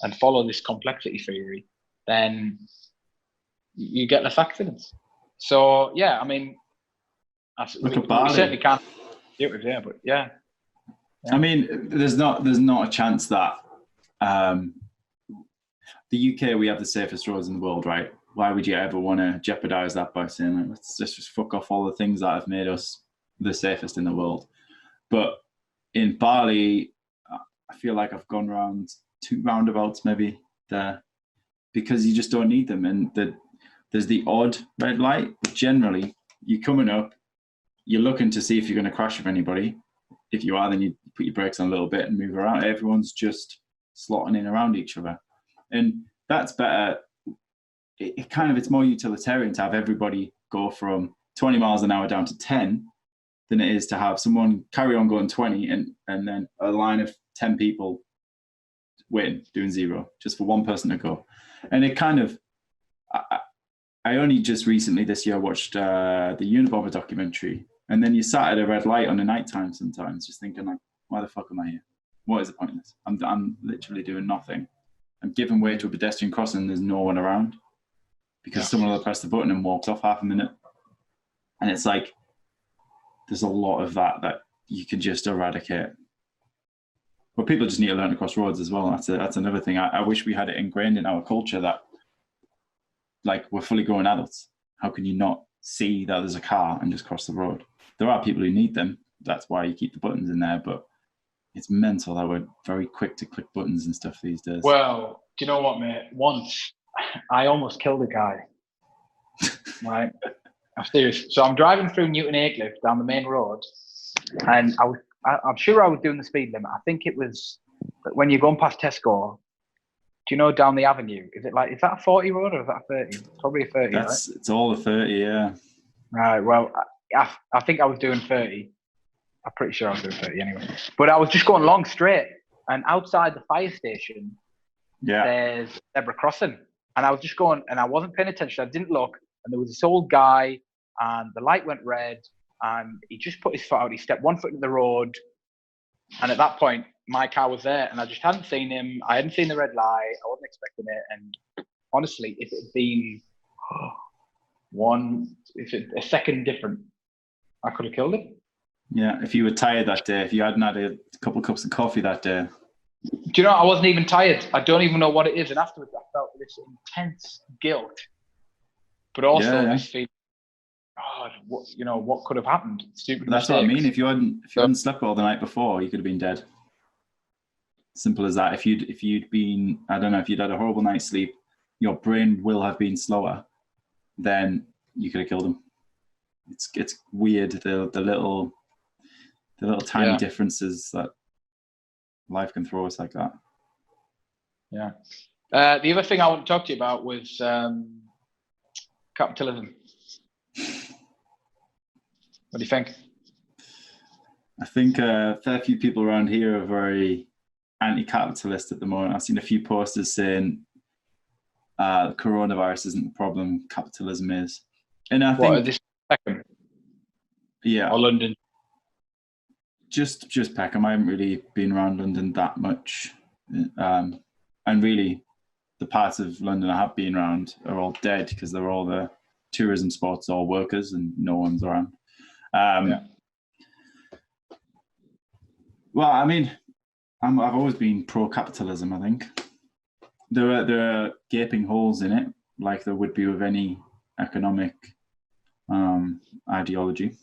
and follow this complexity theory, then you get less accidents. So yeah, I mean, we certainly can't do it, yeah, but yeah. I mean, there's not a chance that the UK, we have the safest roads in the world, right? Why would you ever want to jeopardize that by saying, like, let's just fuck off all the things that have made us the safest in the world? But in Bali, I feel like I've gone around 2 roundabouts maybe there, because you just don't need them. And there's the odd red light, but generally you're coming up, you're looking to see if you're going to crash with anybody. If you are, then you put your brakes on a little bit and move around. Everyone's just slotting in around each other. And that's better. It's more utilitarian to have everybody go from 20 miles an hour down to 10 than it is to have someone carry on going 20 and then a line of 10 people doing 0, just for one person to go. And it kind of, I only just recently this year watched the Unabomber documentary, and then you sat at a red light on the nighttime sometimes just thinking, like, why the fuck am I here? What is the point of this? I'm literally doing nothing. I'm giving way to a pedestrian crossing, there's no one around because someone will press the button and walks off half a minute. And it's like, there's a lot of that you can just eradicate. But people just need to learn to cross roads as well. That's another thing. I wish we had it ingrained in our culture that, like, we're fully grown adults. How can you not see that there's a car and just cross the road? There are people who need them. That's why you keep the buttons in there. But it's mental that we're very quick to click buttons and stuff these days. Well, do you know what, mate? Once I almost killed a guy. Right? I'm serious. So I'm driving through Newton Aycliffe down the main road, and I'm sure I was doing the speed limit. I think it was when you're going past Tesco. Do you know down the avenue? Is that a 40 road or is that a 30? Probably a 30, right? It's all a 30, yeah. Right, well, I think I was doing 30. I'm pretty sure I was doing 30 anyway. But I was just going long straight, and outside the fire station, there's zebra crossing. And I was just going, and I wasn't paying attention. I didn't look, and there was this old guy, and the light went red, and he just put his foot out. He stepped one foot into the road, and at that point, my car was there, and I just hadn't seen him. I hadn't seen the red light. I wasn't expecting it. And honestly, if it had been a second different, I could have killed him. Yeah, if you were tired that day, if you hadn't had a couple of cups of coffee that day. Do you know, I wasn't even tired. I don't even know what it is. And afterwards, I felt this intense guilt, but also this feeling, God, what could have happened? Stupid That's mistakes. what I mean. If you hadn't slept well the night before, you could have been dead. Simple as that. If you'd been, I don't know, if you'd had a horrible night's sleep, your brain will have been slower, then you could have killed him. It's weird, the little tiny differences that life can throw us like that. Yeah. The other thing I want to talk to you about was capitalism. What do you think? I think a fair few people around here are very anti-capitalist at the moment. I've seen a few posters saying coronavirus isn't the problem, capitalism is. And I think this Peckham? Yeah, Or London? Just Peckham. I haven't really been around London that much, and really, the parts of London I have been around are all dead because they're all the tourism spots, all workers, and no one's around. Well, I mean, I've always been pro-capitalism. I think there are gaping holes in it, like there would be with any economic ideology.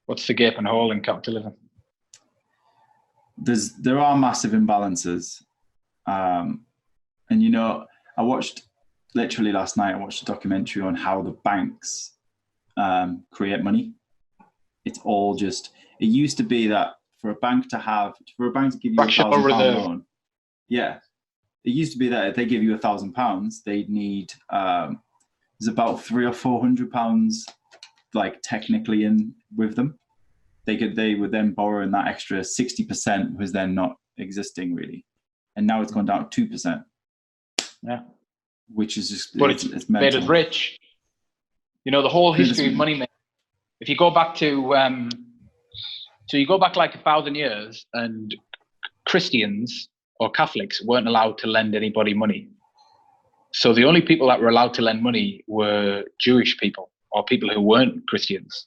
What's the gaping hole in capitalism? There are massive imbalances, and I watched literally last night. I watched a documentary on how the banks create money. It's all just. It used to be that for a bank to give you £1,000 loan, it used to be that if they give you £1,000, they'd need there's about £300 or £400 like technically in with them. They would then borrow, and that extra 60% was then not existing really, and now it's gone down to 2%. Yeah, which is just but it's made us rich. The whole history of money making. If you go back to like 1,000 years, and Christians or Catholics weren't allowed to lend anybody money. So the only people that were allowed to lend money were Jewish people or people who weren't Christians.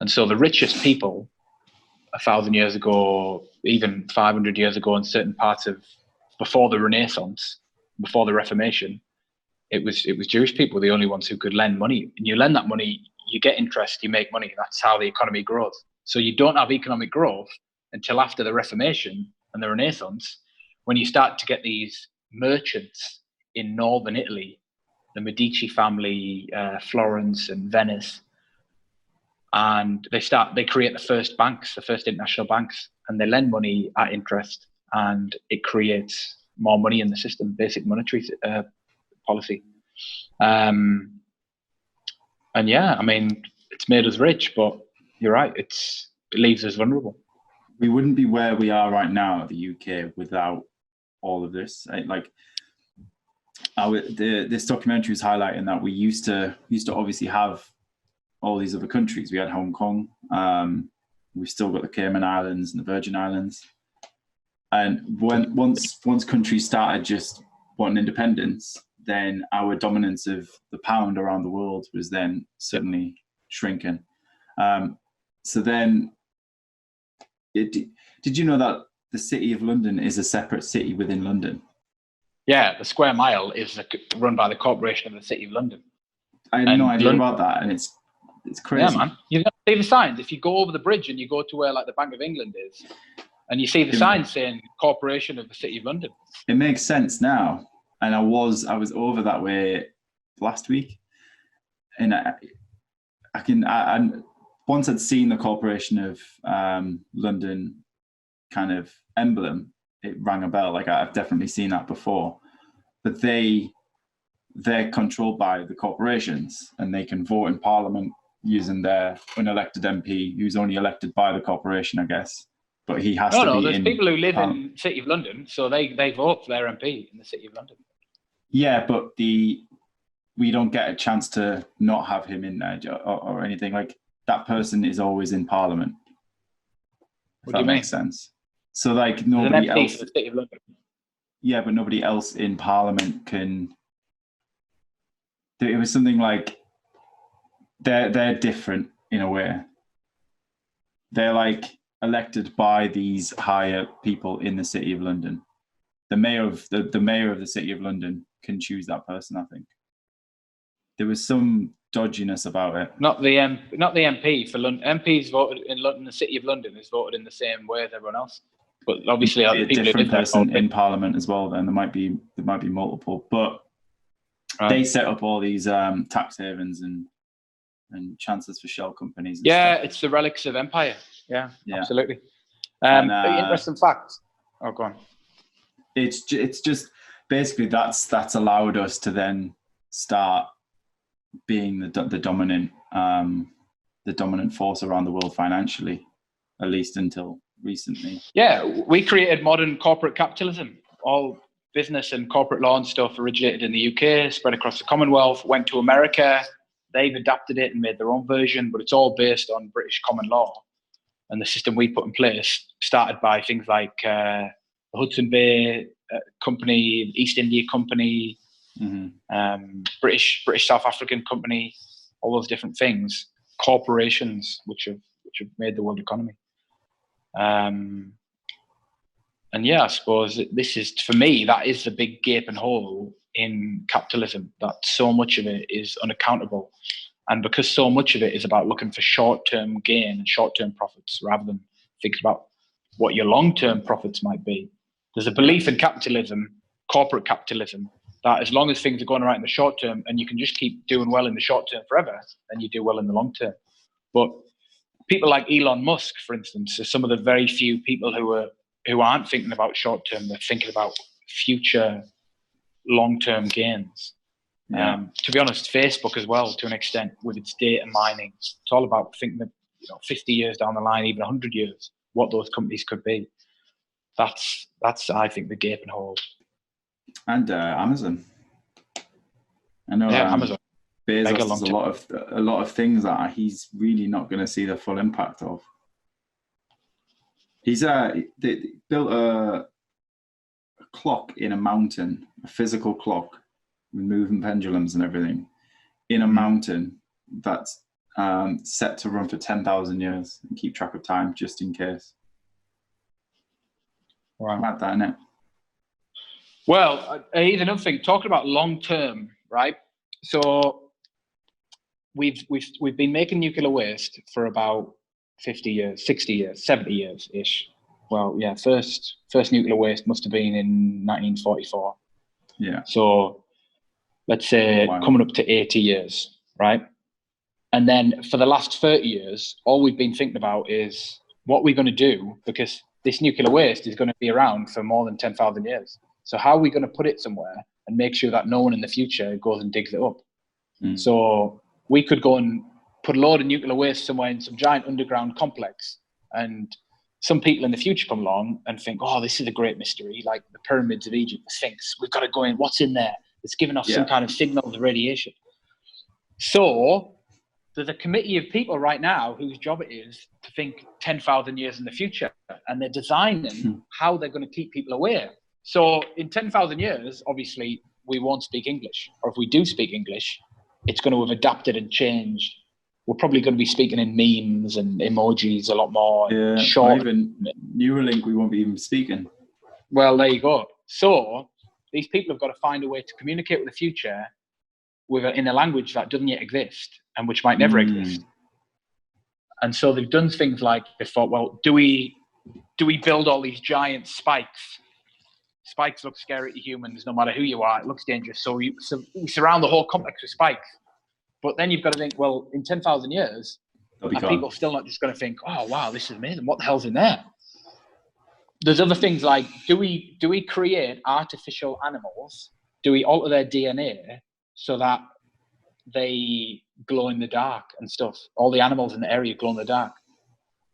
And so the richest people 1,000 years ago, even 500 years ago, in certain parts of before the Renaissance, before the Reformation, it was Jewish people, the only ones who could lend money. And you lend that money, you get interest, you make money. That's how the economy grows. So you don't have economic growth until after the Reformation and the Renaissance, when you start to get these merchants in northern Italy, the Medici family, Florence and Venice, and they create the first banks, the first international banks, and they lend money at interest, and it creates more money in the system, basic monetary policy. And yeah, I mean, it's made us rich, but you're right, it leaves us vulnerable. We wouldn't be where we are right now, the UK, without all of this. This documentary is highlighting that we used to obviously have all these other countries. We had Hong Kong. We've still got the Cayman Islands and the Virgin Islands. And once countries started just wanting independence, then our dominance of the pound around the world was then suddenly shrinking. So then, did you know that the City of London is a separate city within London? Yeah, the square mile is run by the Corporation of the City of London. I had no idea about that, and it's crazy. Yeah, man. You see the signs. If you go over the bridge and you go to where like the Bank of England is, and you see the sign saying Corporation of the City of London. It makes sense now. And I was over that way last week, and once I'd seen the Corporation of London kind of emblem, it rang a bell. Like I've definitely seen that before, but they're controlled by the corporations, and they can vote in Parliament using their unelected MP, who's only elected by the corporation, I guess. But he has to be. No, there's people who live in the City of London, so they vote for their MP in the City of London. Yeah, but we don't get a chance to not have him in there or anything. Like that person is always in Parliament. What do you mean? Makes sense. So like nobody else. For the City of London. Yeah, but nobody else in Parliament can. It was something like they're different in a way. They're like elected by these higher people in the City of London. The mayor of the City of London can choose that person, I think. There was some dodginess about it. Not the MP for London. MPs voted in London. The City of London is voted in the same way as everyone else. But obviously, a different person in Parliament as well. Then there might be multiple, but they set up all these tax havens and chances for shell companies. And stuff. It's the relics of empire. Yeah. Absolutely. Interesting facts. Oh, go on. It's just basically that's allowed us to then start being the dominant force around the world financially, at least until recently. Yeah, we created modern corporate capitalism. All business and corporate law and stuff originated in the UK, spread across the Commonwealth, went to America. They've adapted it and made their own version, but it's all based on British common law. And the system we put in place started by things like the Hudson Bay Company, East India Company, British South African Company, all those different things, corporations which have made the world economy. And yeah, I suppose this is, for me, that is the big gaping hole in capitalism, that so much of it is unaccountable. And because so much of it is about looking for short-term gain and short-term profits rather than thinking about what your long-term profits might be. There's a belief in capitalism, corporate capitalism, that as long as things are going right in the short term and you can just keep doing well in the short term forever, then you do well in the long term. But people like Elon Musk, for instance, are some of the very few people who aren't thinking about short term, they're thinking about future long-term gains. Yeah. To be honest, Facebook as well, to an extent, with its data mining, it's all about thinking that 50 years down the line, even 100 years, what those companies could be. That's I think the gaping hole. And Amazon. I know. Yeah, Amazon. Bezos does a lot of things that he's really not going to see the full impact of. He's they built a clock in a mountain, a physical clock with moving pendulums and everything, in a mountain that's set to run for 10,000 years and keep track of time just in case. Wow. Mad that, innit? Well, here's another thing. Talking about long term, right? So we've been making nuclear waste for about 50 years, 60 years, 70 years ish. Well, yeah, first nuclear waste must have been in 1944. Yeah. So let's say coming up to 80 years, right? And then for the last 30 years, all we've been thinking about is what we're going to do, because this nuclear waste is going to be around for more than 10,000 years. So how are we going to put it somewhere and make sure that no one in the future goes and digs it up? So we could go and put a load of nuclear waste somewhere in some giant underground complex, and some people in the future come along and think, oh, this is a great mystery, like the pyramids of Egypt, the Sphinx. We've got to go in. What's in there? It's giving off some kind of signal of radiation. So there's a committee of people right now whose job it is to think 10,000 years in the future, and they're designing how they're going to keep people aware. So in 10,000 years, obviously, we won't speak English. Or if we do speak English, it's going to have adapted and changed. We're probably going to be speaking in memes and emojis a lot more. Yeah, short. Or even Neuralink, we won't be even speaking. Well, there you go. So these people have got to find a way to communicate with the future in a language that doesn't yet exist and which might never exist. And so they've done things like they thought, well, do we build all these giant spikes? Spikes look scary to humans, no matter who you are. It looks dangerous. So we surround the whole complex with spikes. But then you've got to think, well, in 10,000 years, are people still not just going to think, oh, wow, this is amazing. What the hell's in there? There's other things like, do we create artificial animals? Do we alter their DNA so that they glow in the dark and stuff? All the animals in the area glow in the dark.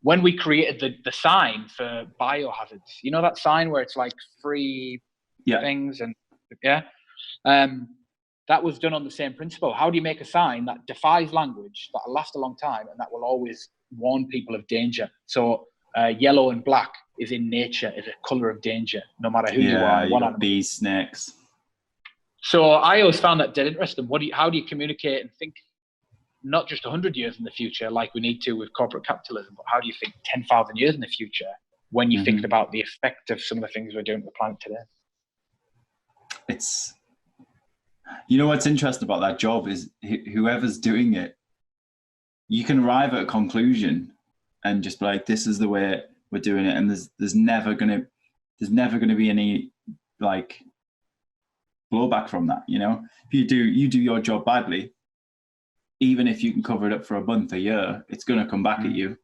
When we created the sign for biohazards, you know that sign where it's like free things and that was done on the same principle. How do you make a sign that defies language, that'll last a long time, and that will always warn people of danger? So yellow and black is in nature, is a color of danger, no matter who you are. You got bees, snakes. So I always found that dead interesting. How do you communicate and think not just 100 years in the future like we need to with corporate capitalism, but how do you think 10,000 years in the future when you think about the effect of some of the things we're doing to the planet today? It's, you know, what's interesting about that job is whoever's doing it, you can arrive at a conclusion and just be like, this is the way we're doing it. And there's never going to be any like blowback from that. You know, if you do your job badly, even if you can cover it up for a month, a year, it's going to come back at you.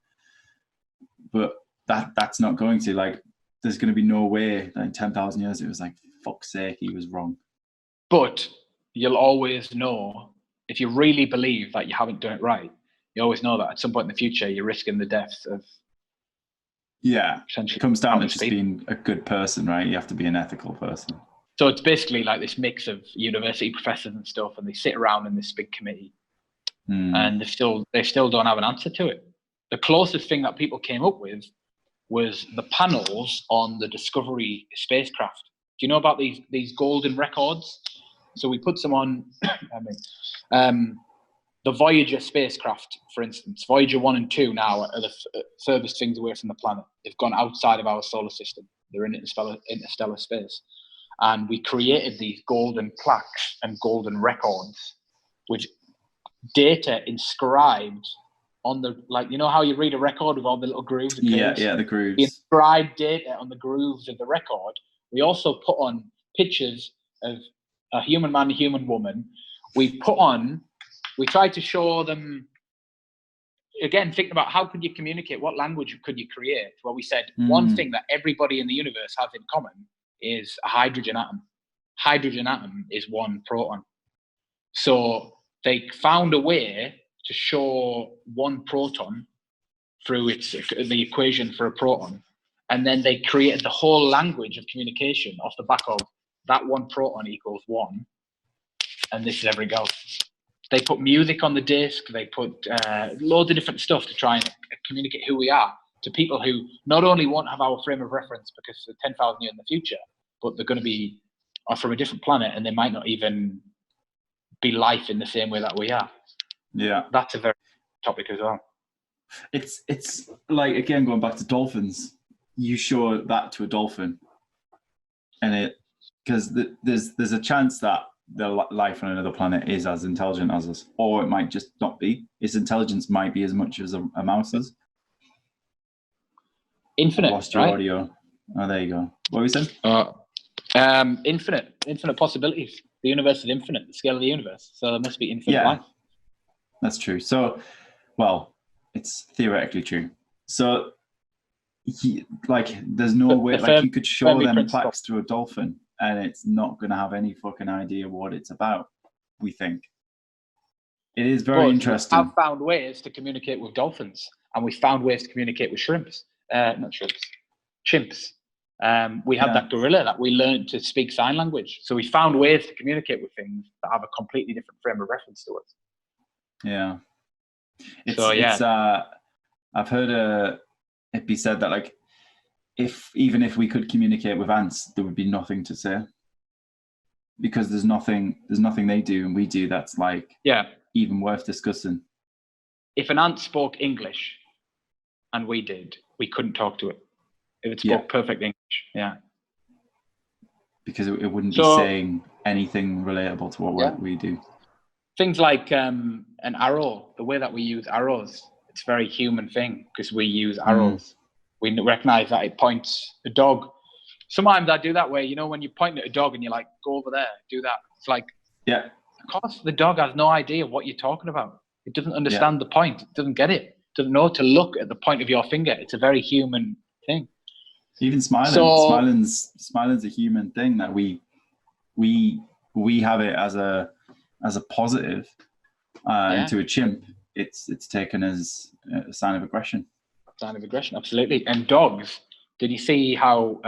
But that's not going to, like, there's going to be no way that in 10,000 years it was like, fuck's sake, he was wrong. But you'll always know, if you really believe that you haven't done it right, you always know that at some point in the future you're risking the death of. Yeah, it comes down to just being a good person, right? You have to be an ethical person. So it's basically like this mix of university professors and stuff, and they sit around in this big committee, and they still don't have an answer to it. The closest thing that people came up with was the panels on the Discovery spacecraft. Do you know about these golden records? So we put some on the Voyager spacecraft, for instance. Voyager 1 and 2 now are the furthest things away from the planet. They've gone outside of our solar system. They're in interstellar space. And we created these golden plaques and golden records with data inscribed on the, like, you know how you read a record with all the little grooves? Yeah, the grooves. We inscribed data on the grooves of the record. We also put on pictures of a human man, a human woman. We tried to show them, again, thinking about how could you communicate, what language could you create? Well, we said one thing that everybody in the universe has in common is a hydrogen atom. Hydrogen atom is one proton. So they found a way to show one proton through the equation for a proton. And then they created the whole language of communication off the back of that one proton equals one. And this is everything else. They put music on the disc. They put loads of different stuff to try and communicate who we are to people who not only won't have our frame of reference because they're 10,000 years in the future, but they're going to be from a different planet and they might not even be life in the same way that we are. Yeah. That's a very topic as well. It's like, again, going back to dolphins, you show that to a dolphin and because there's a chance that the life on another planet is as intelligent as us, or it might just not be. Its intelligence might be as much as a mouse's. Infinite, I lost your right? audio. Oh, there you go. What were we saying? Infinite possibilities. The universe is infinite, the scale of the universe. So there must be infinite life. That's true. So, well, it's theoretically true. So, there's no way, like, you could show them plaques to a dolphin and it's not going to have any fucking idea what it's about, we think. It is very interesting. I've found ways to communicate with dolphins, and we found ways to communicate with shrimps. Not shrimps, chimps. We had that gorilla that we learned to speak sign language. So we found ways to communicate with things that have a completely different frame of reference to us. Yeah. I've heard it be said that, like, even if we could communicate with ants, there would be nothing to say because there's nothing they do and we do that's like even worth discussing. If an ant spoke English and we did, we couldn't talk to it. If it spoke perfect English, because it wouldn't be saying anything relatable to what we do. Things like an arrow, the way that we use arrows, it's a very human thing because we use arrows. We recognize that it points a dog. Sometimes I do that way, you know, when you're pointing at a dog and you're like, go over there, do that. It's like, of course, the dog has no idea what you're talking about. It doesn't understand the point. It doesn't get it. It doesn't know to look at the point of your finger. It's a very human thing. Even smiling. Smiling's a human thing that we have it as a positive. And to a chimp, it's taken as a sign of aggression. Sign of aggression, absolutely. And dogs, did you see how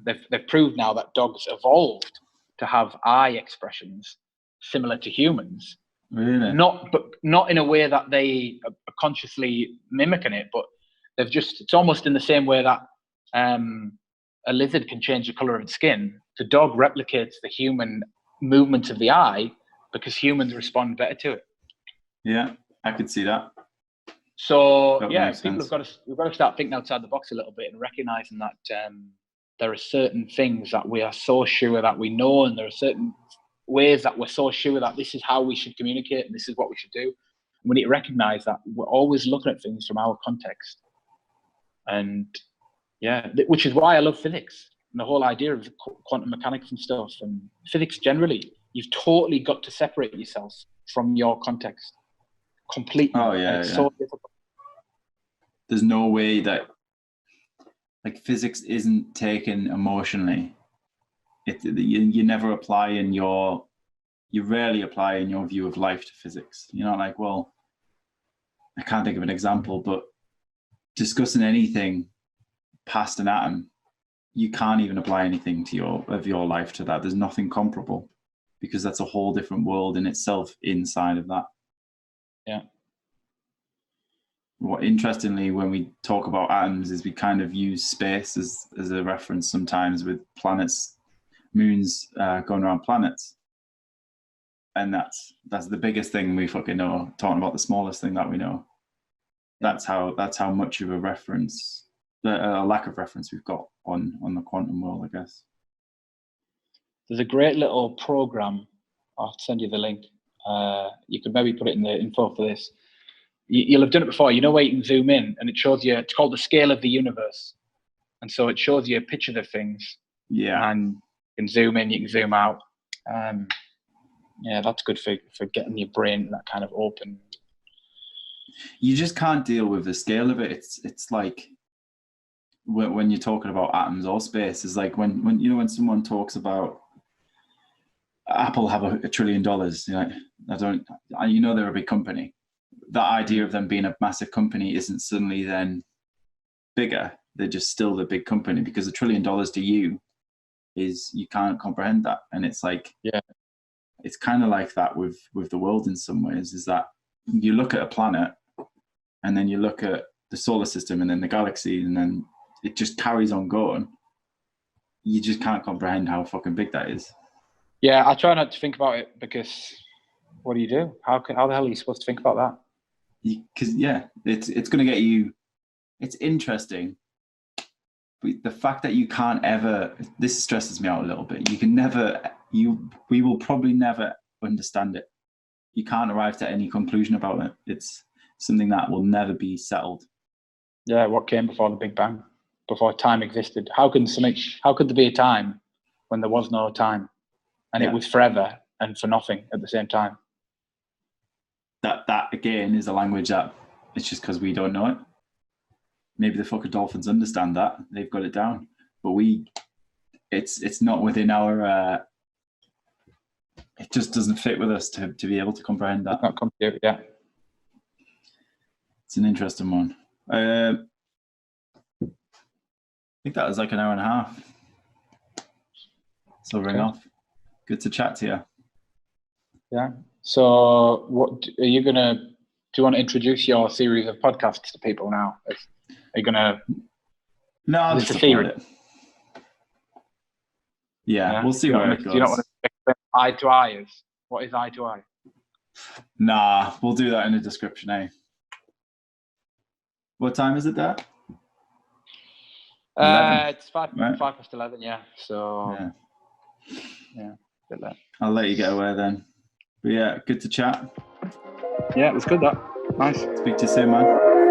they've proved now that dogs evolved to have eye expressions similar to humans? Really? Not in a way that they are consciously mimicking it, but it's almost in the same way that a lizard can change the color of its skin. The dog replicates the human movement of the eye because humans respond better to it. Yeah, I could see that. So we've got to start thinking outside the box a little bit and recognizing that there are certain things that we are so sure that we know, and there are certain ways that we're so sure that this is how we should communicate and this is what we should do. And we need to recognize that we're always looking at things from our context. And which is why I love physics and the whole idea of quantum mechanics and stuff and physics generally. You've totally got to separate yourself from your context completely. Oh yeah, so difficult. There's no way that like physics isn't taken emotionally. You never apply you rarely apply in your view of life to physics. You're not like, well, I can't think of an example, but discussing anything past an atom, you can't even apply anything to your life to that. There's nothing comparable, because that's a whole different world in itself inside of that. Yeah. What interestingly, when we talk about atoms, is we kind of use space as a reference sometimes, with planets, moons going around planets, and that's the biggest thing we fucking know. Talking about the smallest thing that we know. That's how much of a reference, a lack of reference we've got on the quantum world, I guess. There's a great little program. I'll send you the link. You could maybe put it in the info for this. You'll have done it before. You know where you can zoom in and it shows you, it's called the scale of the universe. And so it shows you a picture of things. Yeah. And you can zoom in, you can zoom out. Yeah, that's good for getting your brain that kind of open. You just can't deal with the scale of it. It's like when you're talking about atoms or space, is like when you know, when someone talks about Apple have $1 trillion, you're like, you know, they're a big company. That idea of them being a massive company isn't suddenly then bigger. They're just still the big company, because $1 trillion to you is, you can't comprehend that. And it's like, yeah, it's kind of like that with the world in some ways, is that you look at a planet and then you look at the solar system and then the galaxy, and then it just carries on going. You just can't comprehend how fucking big that is. Yeah, I try not to think about it, because what do you do? How the hell are you supposed to think about that? Because it's going to get you. It's interesting, but the fact that you can't ever. This stresses me out a little bit. You can never. We will probably never understand it. You can't arrive to any conclusion about it. It's something that will never be settled. Yeah, what came before the Big Bang? Before time existed? How could there be a time when there was no time, and it was forever and for nothing at the same time? That again is a language that it's just because we don't know it. Maybe the fucking dolphins understand that, they've got it down, but it's not within our. It just doesn't fit with us to be able to comprehend that. It's not complicated, yeah. It's an interesting one. I think that was like an hour and a half. So ring off. Good to chat to you. Yeah. So what are you gonna? Do you want to introduce your series of podcasts to people now? Are you gonna? No, this is a theory. Yeah, we'll see what it goes. Do you not want to explain eye to eye is? What is eye to eye? Nah, we'll do that in the description, eh? What time is it there? 11. It's 5:11, yeah. So yeah, bit late. I'll let you get away then. But yeah, good to chat. Yeah, it was good, that. Nice. Speak to you soon, man.